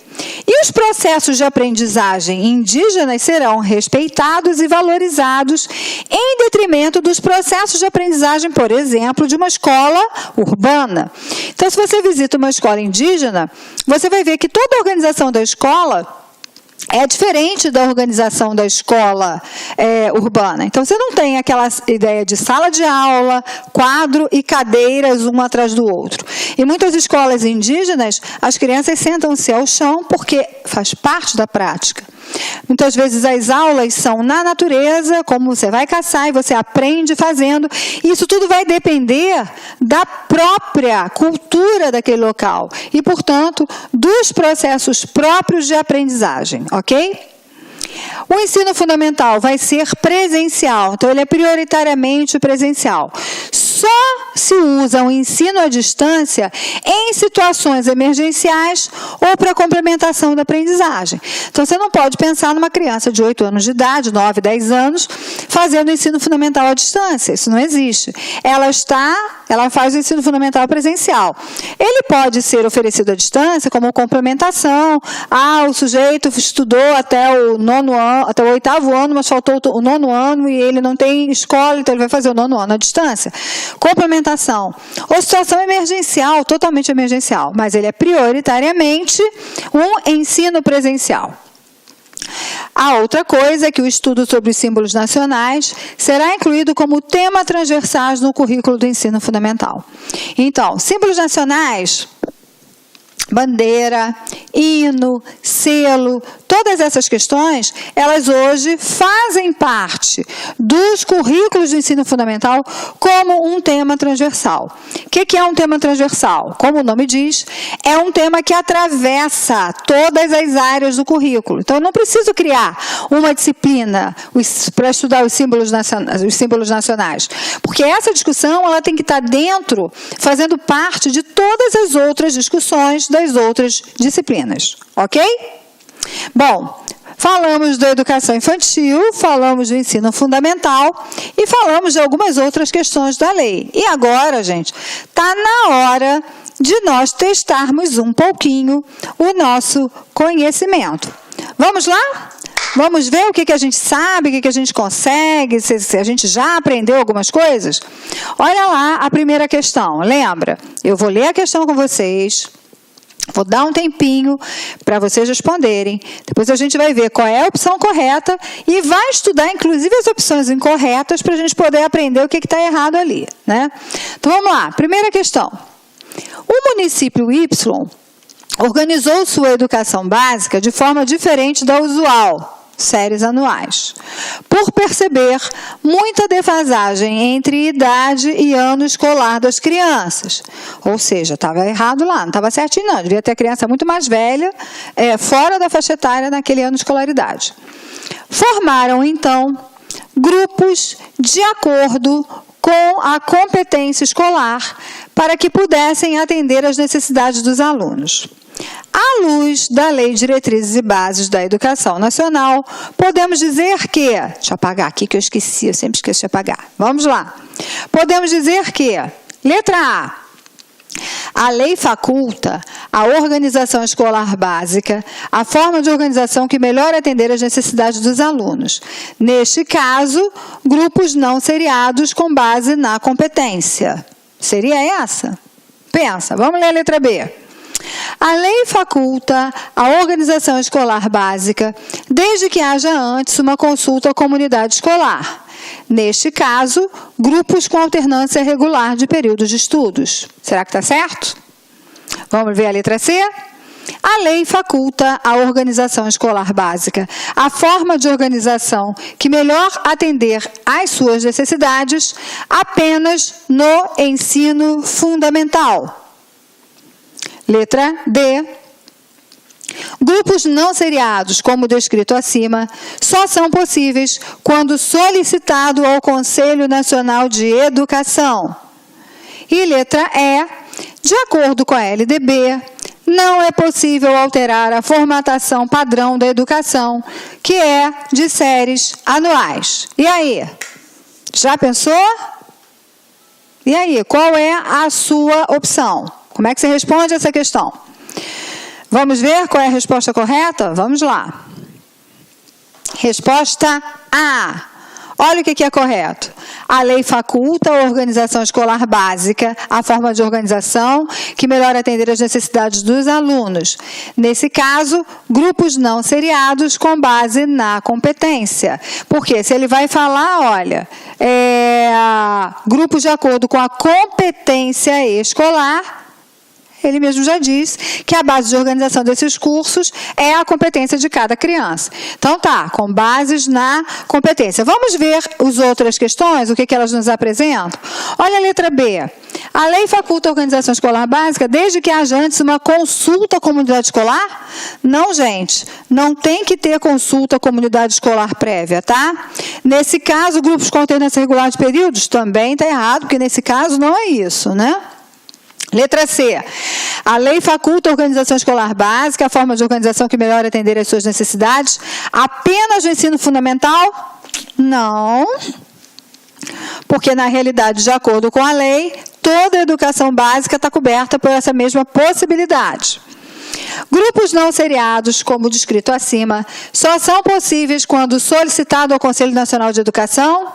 E os processos de aprendizagem indígenas serão respeitados e valorizados em detrimento dos processos de aprendizagem, por exemplo, de uma escola urbana. Então, se você visita uma escola indígena, você vai ver que toda a organização da escola é diferente da organização da escola urbana. Então, você não tem aquela ideia de sala de aula, quadro e cadeiras um atrás do outro. Em muitas escolas indígenas, as crianças sentam-se ao chão porque faz parte da prática. Muitas vezes as aulas são na natureza, como você vai caçar e você aprende fazendo. Isso tudo vai depender da própria cultura daquele local e, portanto, dos processos próprios de aprendizagem, ok? O ensino fundamental vai ser presencial, então ele é prioritariamente presencial. Só se usa o ensino à distância em situações emergenciais ou para complementação da aprendizagem. Então, você não pode pensar numa criança de 8 anos de idade, 9, 10 anos, fazendo o ensino fundamental à distância. Isso não existe. Ela faz o ensino fundamental presencial. Ele pode ser oferecido à distância como complementação. Ah, o sujeito estudou até o 8º ano, mas faltou o 9º ano e ele não tem escola, então ele vai fazer o 9º ano à distância. Complementação. Ou situação emergencial, totalmente emergencial, mas ele é prioritariamente um ensino presencial. A outra coisa é que o estudo sobre os símbolos nacionais será incluído como tema transversal no currículo do ensino fundamental. Então, símbolos nacionais, bandeira, hino, selo, todas essas questões, elas hoje fazem parte dos currículos do ensino fundamental como um tema transversal. O que é um tema transversal? Como o nome diz, é um tema que atravessa todas as áreas do currículo. Então, eu não preciso criar uma disciplina para estudar os símbolos nacionais, porque essa discussão ela tem que estar dentro, fazendo parte de todas as outras discussões das outras disciplinas, ok? Bom, falamos da educação infantil, falamos do ensino fundamental e falamos de algumas outras questões da lei. E agora, gente, está na hora de nós testarmos um pouquinho o nosso conhecimento. Vamos lá? Vamos ver o que a gente sabe, o que a gente consegue, se a gente já aprendeu algumas coisas? Olha lá a primeira questão. Lembra? Eu vou ler a questão com vocês. Vou dar um tempinho para vocês responderem. Depois a gente vai ver qual é a opção correta e vai estudar, inclusive, as opções incorretas para a gente poder aprender o que está errado ali, né? Então, vamos lá. Primeira questão. O município Y organizou sua educação básica de forma diferente da usual, séries anuais, por perceber muita defasagem entre idade e ano escolar das crianças. Ou seja, estava errado lá, não estava certinho não, devia ter criança muito mais velha, fora da faixa etária naquele ano de escolaridade. Formaram, então, grupos de acordo com a competência escolar para que pudessem atender às necessidades dos alunos. À luz da Lei de Diretrizes e Bases da Educação Nacional, podemos dizer que... Deixa eu apagar aqui que eu esqueci, eu sempre esqueço de apagar. Vamos lá. Podemos dizer que, letra A, a lei faculta a organização escolar básica, a forma de organização que melhor atender às necessidades dos alunos. Neste caso, grupos não seriados com base na competência. Seria essa? Pensa, vamos ler a letra B. A lei faculta a organização escolar básica, desde que haja antes uma consulta à comunidade escolar. Neste caso, grupos com alternância regular de períodos de estudos. Será que está certo? Vamos ver a letra C? A lei faculta a organização escolar básica, a forma de organização que melhor atender às suas necessidades apenas no ensino fundamental. Letra D. Grupos não seriados, como descrito acima, só são possíveis quando solicitado ao Conselho Nacional de Educação. E letra E. De acordo com a LDB, não é possível alterar a formatação padrão da educação, que é de séries anuais. E aí? Já pensou? E aí, qual é a sua opção? Como é que você responde essa questão? Vamos ver qual é a resposta correta? Vamos lá. Resposta A. Olha o que é correto. A lei faculta a organização escolar básica, a forma de organização que melhor atender às necessidades dos alunos. Nesse caso, grupos não seriados com base na competência. Porque se ele vai falar, olha, grupos de acordo com a competência escolar, ele mesmo já diz que a base de organização desses cursos é a competência de cada criança. Então tá, com bases na competência. Vamos ver as outras questões, o que elas nos apresentam? Olha a letra B. A lei faculta a organização escolar básica desde que haja antes uma consulta à comunidade escolar? Não, gente, não tem que ter consulta à comunidade escolar prévia, tá? Nesse caso, grupos com alternância regular de períodos também está errado, porque nesse caso não é isso, né? Letra C. A lei faculta a organização escolar básica, a forma de organização que melhor atender às suas necessidades, apenas no ensino fundamental? Não. Porque, na realidade, de acordo com a lei, toda a educação básica está coberta por essa mesma possibilidade. Grupos não seriados, como descrito acima, só são possíveis quando solicitado ao Conselho Nacional de Educação?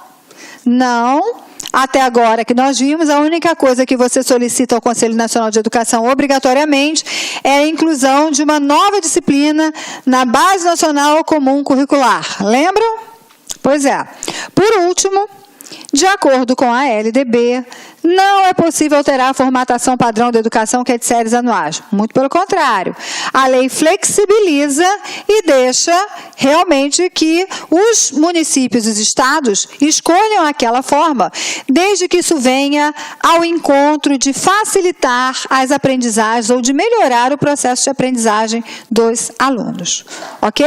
Não. Até agora que nós vimos, a única coisa que você solicita ao Conselho Nacional de Educação obrigatoriamente é a inclusão de uma nova disciplina na Base Nacional Comum Curricular. Lembram? Pois é. Por último, de acordo com a LDB, não é possível alterar a formatação padrão da educação que é de séries anuais. Muito pelo contrário. A lei flexibiliza e deixa realmente que os municípios e os estados escolham aquela forma, desde que isso venha ao encontro de facilitar as aprendizagens ou de melhorar o processo de aprendizagem dos alunos. Ok?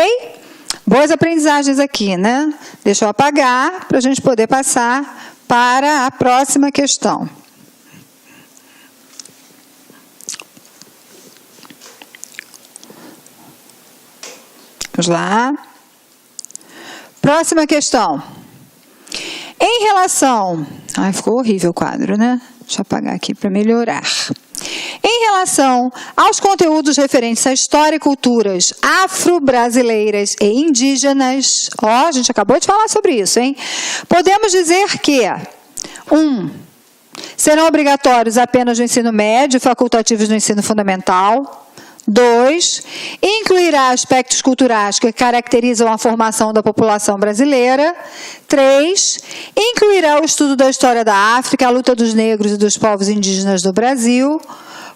Boas aprendizagens aqui, né? Deixa eu apagar para a gente poder passar para a próxima questão. Vamos lá. Próxima questão. Em relação... Ai, ficou horrível o quadro, né? Deixa eu apagar aqui para melhorar. Em relação aos conteúdos referentes à história e culturas afro-brasileiras e indígenas, a gente acabou de falar sobre isso, hein? Podemos dizer que 1. Serão obrigatórios apenas no ensino médio e facultativos no ensino fundamental. 2. Incluirá aspectos culturais que caracterizam a formação da população brasileira. 3. Incluirá o estudo da história da África, a luta dos negros e dos povos indígenas do Brasil.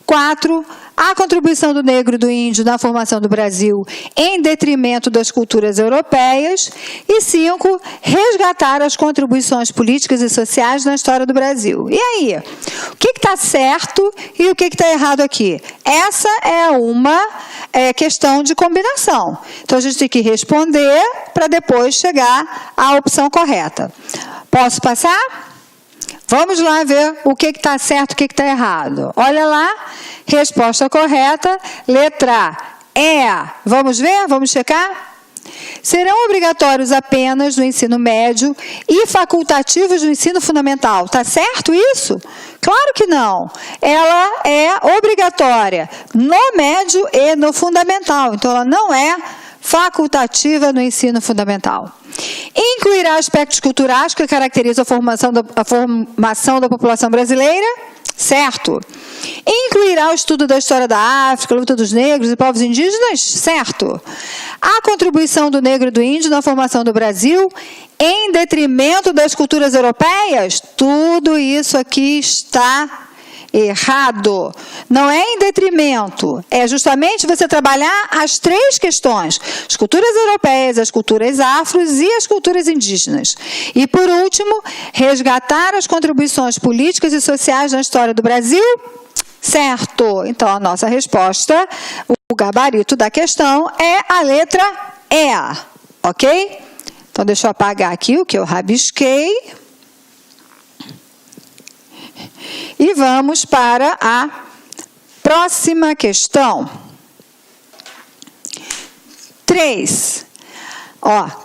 4. A contribuição do negro e do índio na formação do Brasil em detrimento das culturas europeias. E 5. Resgatar as contribuições políticas e sociais na história do Brasil. E aí? O que está certo e o que está errado aqui? Essa é uma questão de combinação. Então, a gente tem que responder para depois chegar à opção correta. Posso passar? Vamos lá ver o que está certo e o que está errado. Olha lá, resposta correta, letra E. Vamos ver? Vamos checar? Serão obrigatórios apenas no ensino médio e facultativos no ensino fundamental. Está certo isso? Claro que não. Ela é obrigatória no médio e no fundamental. Então, ela não é facultativa no ensino fundamental. Incluirá aspectos culturais que caracterizam a formação da população brasileira? Certo. Incluirá o estudo da história da África, a luta dos negros e povos indígenas? Certo. A contribuição do negro e do índio na formação do Brasil em detrimento das culturas europeias? Tudo isso aqui está errado. Não é em detrimento, é justamente você trabalhar as 3 questões: as culturas europeias, as culturas afros e as culturas indígenas. E, por último, resgatar as contribuições políticas e sociais na história do Brasil? Certo. Então, a nossa resposta, o gabarito da questão é a letra E, ok? Então, deixa eu apagar aqui o que eu rabisquei. E vamos para a próxima questão. 3.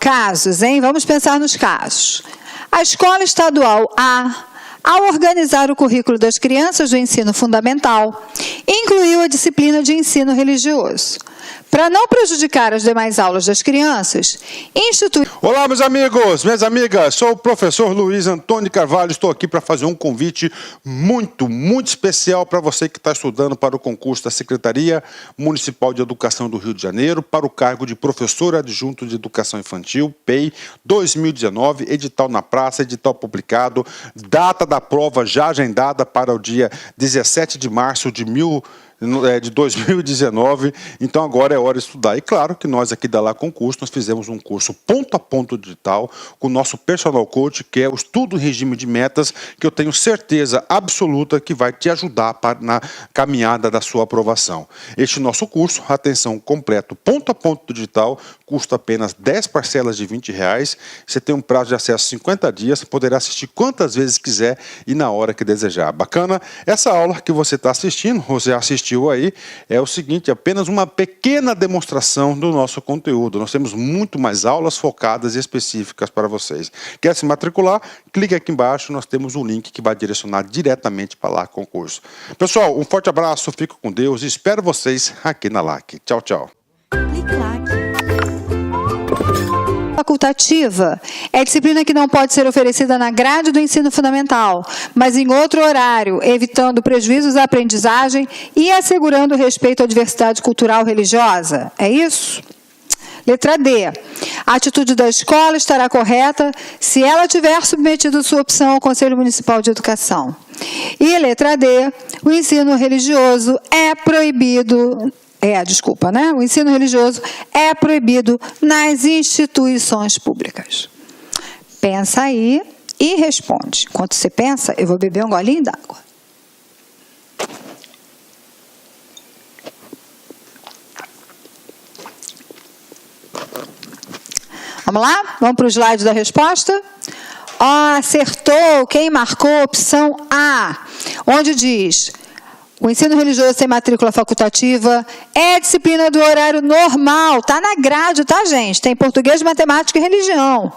Casos, hein? Vamos pensar nos casos. A escola estadual A, ao organizar o currículo das crianças do ensino fundamental, incluiu a disciplina de ensino religioso. Para não prejudicar as demais aulas das crianças, instituiu...
Olá, meus amigos, minhas amigas, sou o professor Luiz Antônio Carvalho, estou aqui para fazer um convite muito especial para você que está estudando para o concurso da Secretaria Municipal de Educação do Rio de Janeiro, para o cargo de professor adjunto de Educação Infantil, PEI 2019, edital na praça, edital publicado, data da prova já agendada para o dia 17 de março de 2019, então agora é hora de estudar. E claro que nós aqui da Lá Concurso, nós fizemos um curso ponto a ponto digital com o nosso personal coach, que é o estudo em regime de metas, que eu tenho certeza absoluta que vai te ajudar na caminhada da sua aprovação. Este nosso curso, atenção, completo, ponto a ponto digital, custa apenas 10 parcelas de R$20, você tem um prazo de acesso 50 dias, poderá assistir quantas vezes quiser e na hora que desejar. Bacana? Essa aula que você está assistindo, você assistiu aí, é o seguinte, apenas uma pequena demonstração do nosso conteúdo. Nós temos muito mais aulas focadas e específicas para vocês. Quer se matricular? Clique aqui embaixo, nós temos um link que vai direcionar diretamente para Lá Concurso. Pessoal, um forte abraço, fico com Deus e espero vocês aqui na LAC. Tchau, tchau.
Facultativa é disciplina que não pode ser oferecida na grade do ensino fundamental, mas em outro horário, evitando prejuízos à aprendizagem e assegurando o respeito à diversidade cultural religiosa. É isso? Letra D. A atitude da escola estará correta se ela tiver submetido sua opção ao Conselho Municipal de Educação. E letra D. O ensino religioso é proibido... O ensino religioso é proibido nas instituições públicas. Pensa aí e responde. Enquanto você pensa, eu vou beber um golinho d'água. Vamos lá? Vamos para o slide da resposta? Acertou. Quem marcou a opção A? Onde diz... O ensino religioso sem matrícula facultativa é disciplina do horário normal. Está na grade, tá, gente? Tem português, matemática e religião.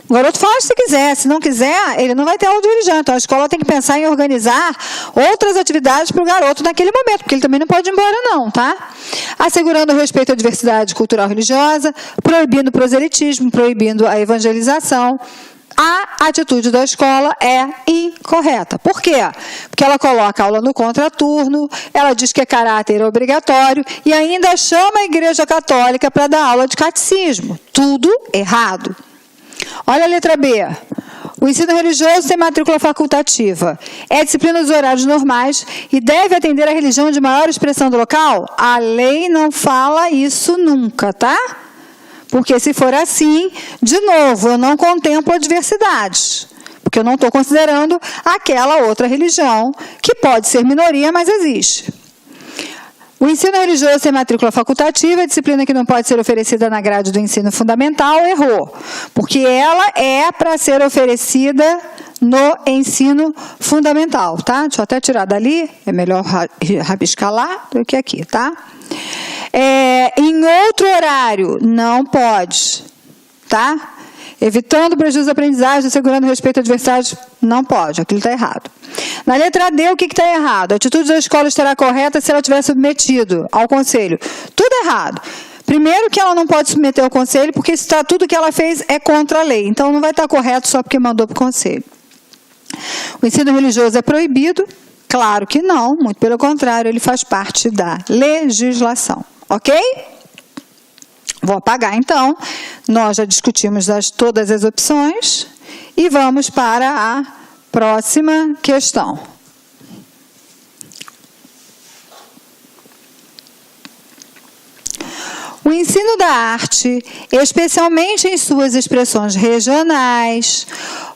O garoto faz se quiser, se não quiser, ele não vai ter aula de religião. Então a escola tem que pensar em organizar outras atividades para o garoto naquele momento, porque ele também não pode ir embora não, tá? Assegurando o respeito à diversidade cultural religiosa, proibindo o proselitismo, proibindo a evangelização. A atitude da escola é incorreta. Por quê? Porque ela coloca a aula no contraturno, ela diz que é caráter obrigatório e ainda chama a Igreja Católica para dar aula de catecismo. Tudo errado. Olha a letra B. O ensino religioso tem matrícula facultativa. É disciplina dos horários normais e deve atender à religião de maior expressão do local? A lei não fala isso nunca, tá? Porque se for assim, de novo, eu não contemplo a diversidade. Porque eu não estou considerando aquela outra religião, que pode ser minoria, mas existe. O ensino religioso tem matrícula facultativa, disciplina que não pode ser oferecida na grade do ensino fundamental, errou. Porque ela é para ser oferecida no ensino fundamental, tá? Deixa eu até tirar dali, é melhor rabiscar lá do que aqui, tá? Em outro horário, não pode, tá? Evitando prejuízo da aprendizagem, assegurando respeito à diversidade, não pode, aquilo está errado. Na letra D, o que está errado? A atitude da escola estará correta se ela tiver submetido ao conselho. Tudo errado. Primeiro que ela não pode submeter ao conselho, porque tudo que ela fez é contra a lei. Então, não vai estar correto só porque mandou para o conselho. O ensino religioso é proibido? Claro que não, muito pelo contrário, ele faz parte da legislação. Ok? Vou apagar, então. Nós já discutimos todas as opções e vamos para a próxima questão. O ensino da arte, especialmente em suas expressões regionais,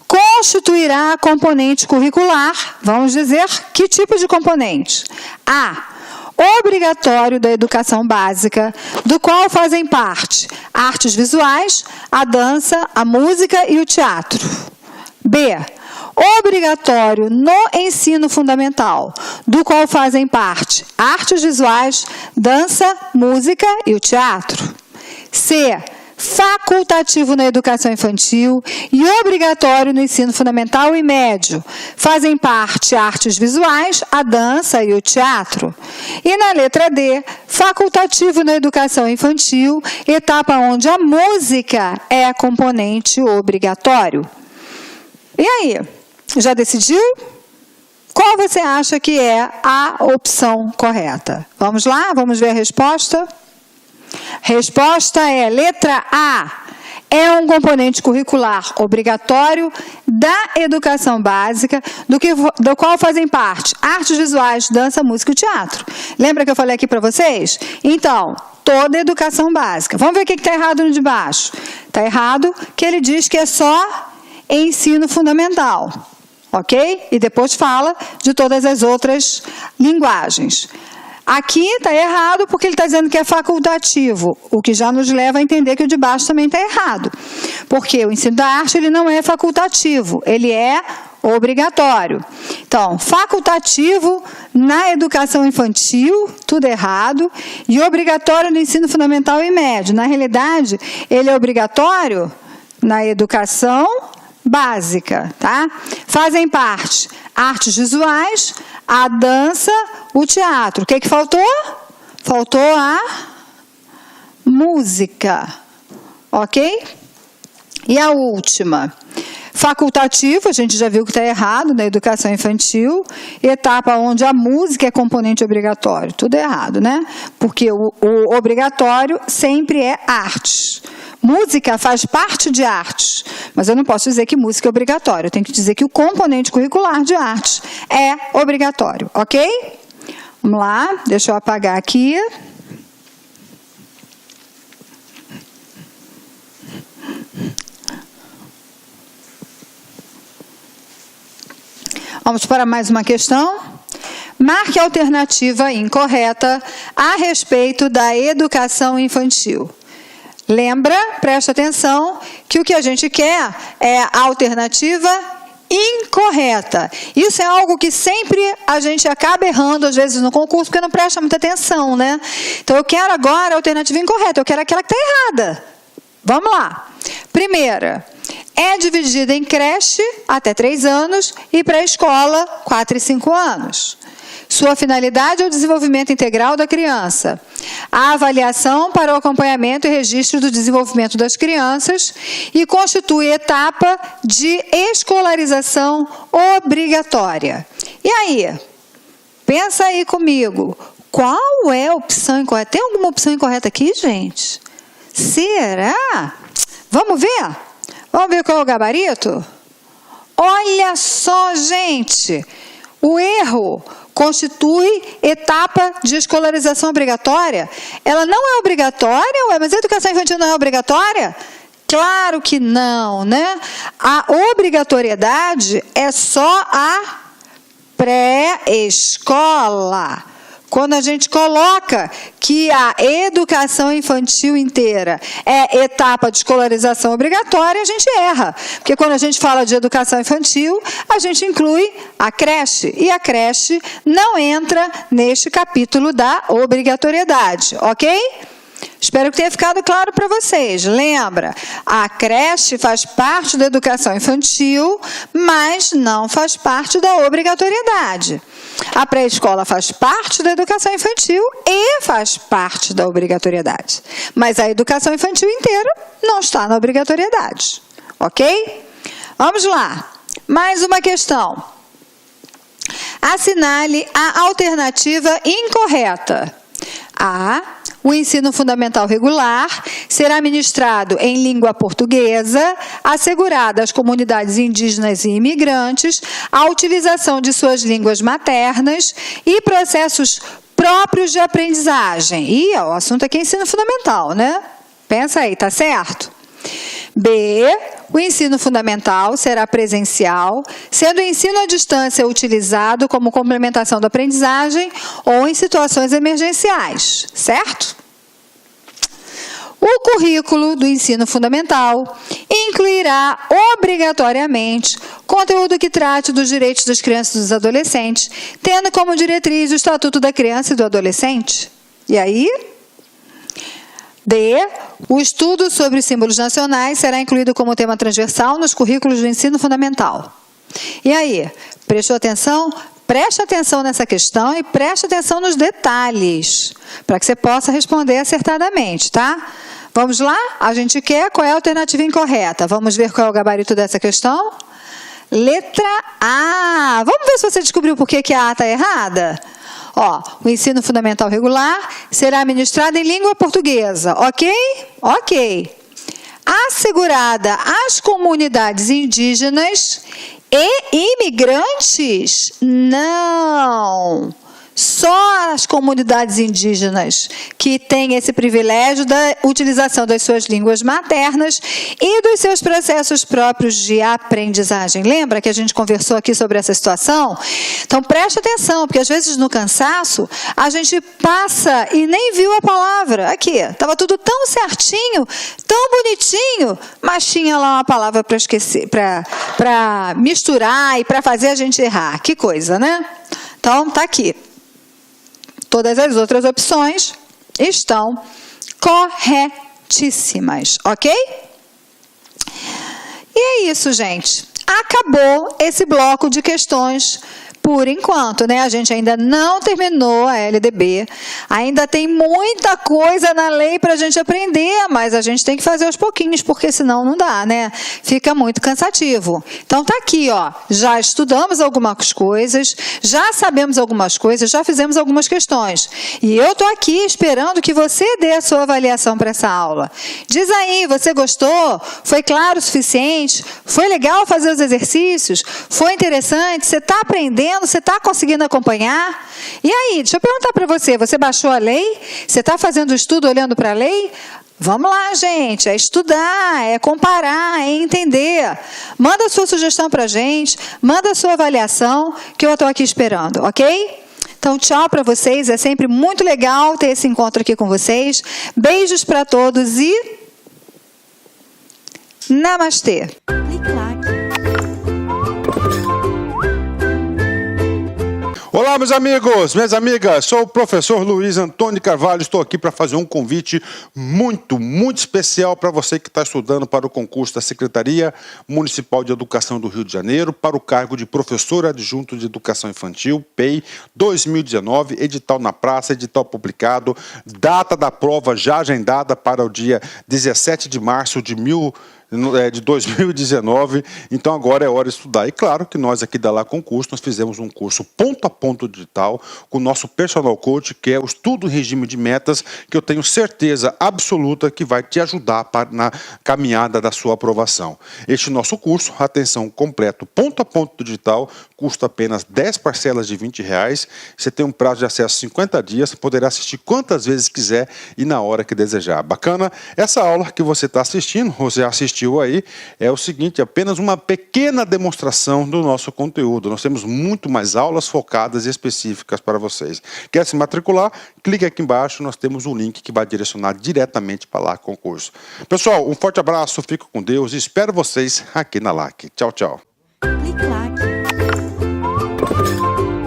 constituirá componente curricular. Vamos dizer que tipo de componente? A. Obrigatório da educação básica, do qual fazem parte artes visuais, a dança, a música e o teatro. B. Obrigatório no ensino fundamental, do qual fazem parte artes visuais, dança, música e o teatro. C. Facultativo na educação infantil e obrigatório no ensino fundamental e médio. Fazem parte artes visuais, a dança e o teatro. E na letra D, facultativo na educação infantil, etapa onde a música é componente obrigatório. E aí, já decidiu? Qual você acha que é a opção correta? Vamos lá, vamos ver a resposta? Resposta é letra A. É um componente curricular obrigatório da educação básica, do qual fazem parte artes visuais, dança, música e teatro. Lembra que eu falei aqui para vocês? Então, toda a educação básica. Vamos ver o que está errado no de baixo. Está errado que ele diz que é só ensino fundamental. Ok? E depois fala de todas as outras linguagens. Aqui está errado porque ele está dizendo que é facultativo, o que já nos leva a entender que o de baixo também está errado. Porque o ensino da arte ele não é facultativo, ele é obrigatório. Então, facultativo na educação infantil, tudo errado, e obrigatório no ensino fundamental e médio. Na realidade, ele é obrigatório na educação básica, tá? Fazem parte artes visuais, a dança, o teatro. O que que faltou? Faltou a música, ok? E a última, facultativo, a gente já viu que está errado na educação infantil, etapa onde a música é componente obrigatório. Tudo errado, né? Porque o obrigatório sempre é arte. Música faz parte de artes, mas eu não posso dizer que música é obrigatório. Eu tenho que dizer que o componente curricular de artes é obrigatório, ok? Vamos lá, deixa eu apagar aqui. Vamos para mais uma questão. Marque a alternativa incorreta a respeito da educação infantil. Lembra, presta atenção, que o que a gente quer é a alternativa incorreta. Isso é algo que sempre a gente acaba errando, às vezes, no concurso, porque não presta muita atenção, né? Então, eu quero agora a alternativa incorreta, eu quero aquela que está errada. Vamos lá. Primeira, É dividida em creche, até 3 anos, e pré-escola, 4 e 5 anos. Sua finalidade é o desenvolvimento integral da criança. A avaliação para o acompanhamento e registro do desenvolvimento das crianças e constitui etapa de escolarização obrigatória. E aí? Pensa aí comigo. Qual é a opção incorreta? Tem alguma opção incorreta aqui, gente? Será? Vamos ver? Vamos ver qual é o gabarito? Olha só, gente. O erro constitui etapa de escolarização obrigatória. Ela não é obrigatória, ué, mas a educação infantil não é obrigatória? Claro que não, né? A obrigatoriedade é só a pré-escola. Quando a gente coloca que a educação infantil inteira é etapa de escolarização obrigatória, a gente erra. Porque quando a gente fala de educação infantil, a gente inclui a creche. E a creche não entra neste capítulo da obrigatoriedade, ok? Espero que tenha ficado claro para vocês. Lembra, a creche faz parte da educação infantil, mas não faz parte da obrigatoriedade. A pré-escola faz parte da educação infantil e faz parte da obrigatoriedade. Mas a educação infantil inteira não está na obrigatoriedade. Ok? Vamos lá. Mais uma questão. Assinale a alternativa incorreta. A. O ensino fundamental regular será ministrado em língua portuguesa, assegurada às comunidades indígenas e imigrantes a utilização de suas línguas maternas e processos próprios de aprendizagem. E o assunto aqui é ensino fundamental, né? Pensa aí, tá certo? B. O ensino fundamental será presencial, sendo o ensino à distância utilizado como complementação da aprendizagem ou em situações emergenciais, certo? O currículo do ensino fundamental incluirá obrigatoriamente conteúdo que trate dos direitos das crianças e dos adolescentes, tendo como diretriz o Estatuto da Criança e do Adolescente. E aí? D. O estudo sobre os símbolos nacionais será incluído como tema transversal nos currículos do ensino fundamental. E aí, prestou atenção? Preste atenção nessa questão e preste atenção nos detalhes, para que você possa responder acertadamente, tá? Vamos lá? A gente quer qual é a alternativa incorreta. Vamos ver qual é o gabarito dessa questão? Letra A. Vamos ver se você descobriu por que a A está errada? Ó, o ensino fundamental regular será ministrado em língua portuguesa, ok? Ok. Assegurada às comunidades indígenas e imigrantes? Não. Só as comunidades indígenas que têm esse privilégio da utilização das suas línguas maternas e dos seus processos próprios de aprendizagem. Lembra que a gente conversou aqui sobre essa situação? Então, preste atenção, porque às vezes no cansaço a gente passa e nem viu a palavra. Aqui, estava tudo tão certinho, tão bonitinho, mas tinha lá uma palavra para esquecer, para misturar e para fazer a gente errar. Que coisa, né? Então, está aqui. Todas as outras opções estão corretíssimas, ok? E é isso, gente. Acabou esse bloco de questões por enquanto, né? A gente ainda não terminou a LDB, ainda tem muita coisa na lei para a gente aprender, mas a gente tem que fazer aos pouquinhos, porque senão não dá, né? Fica muito cansativo. Então tá aqui, ó, já estudamos algumas coisas, já sabemos algumas coisas, já fizemos algumas questões. E eu tô aqui esperando que você dê a sua avaliação para essa aula. Diz aí, você gostou? Foi claro o suficiente? Foi legal fazer os exercícios? Foi interessante? Você está aprendendo? Você está conseguindo acompanhar? E aí, deixa eu perguntar para você, você baixou a lei? Você está fazendo o estudo olhando para a lei? Vamos lá, gente, é estudar, é comparar, é entender. Manda a sua sugestão para a gente, manda a sua avaliação, que eu estou aqui esperando, ok? Então, tchau para vocês, é sempre muito legal ter esse encontro aqui com vocês. Beijos para todos e namastê!
Olá, Olá, meus amigos, minhas amigas, sou o professor Luiz Antônio Carvalho, estou aqui para fazer um convite muito especial para você que está estudando para o concurso da Secretaria Municipal de Educação do Rio de Janeiro, para o cargo de professor adjunto de Educação Infantil, PEI 2019, edital na praça, edital publicado, data da prova já agendada para o dia 17 de março de 2019, então agora é hora de estudar. E claro que nós aqui da Lá Concurso, nós fizemos um curso ponto a ponto digital com o nosso personal coach, que é o estudo em regime de metas, que eu tenho certeza absoluta que vai te ajudar na caminhada da sua aprovação. Este nosso curso, atenção, completo, ponto a ponto digital, custa apenas 10 parcelas de R$20, você tem um prazo de acesso 50 dias, poderá assistir quantas vezes quiser e na hora que desejar. Bacana? Essa aula que você está assistindo, você assistiu aí, é o seguinte, apenas uma pequena demonstração do nosso conteúdo. Nós temos muito mais aulas focadas e específicas para vocês. Quer se matricular? Clique aqui embaixo, nós temos um link que vai direcionar diretamente para Lá Concurso. Pessoal, um forte abraço, fico com Deus e espero vocês aqui na LAC. Tchau, tchau.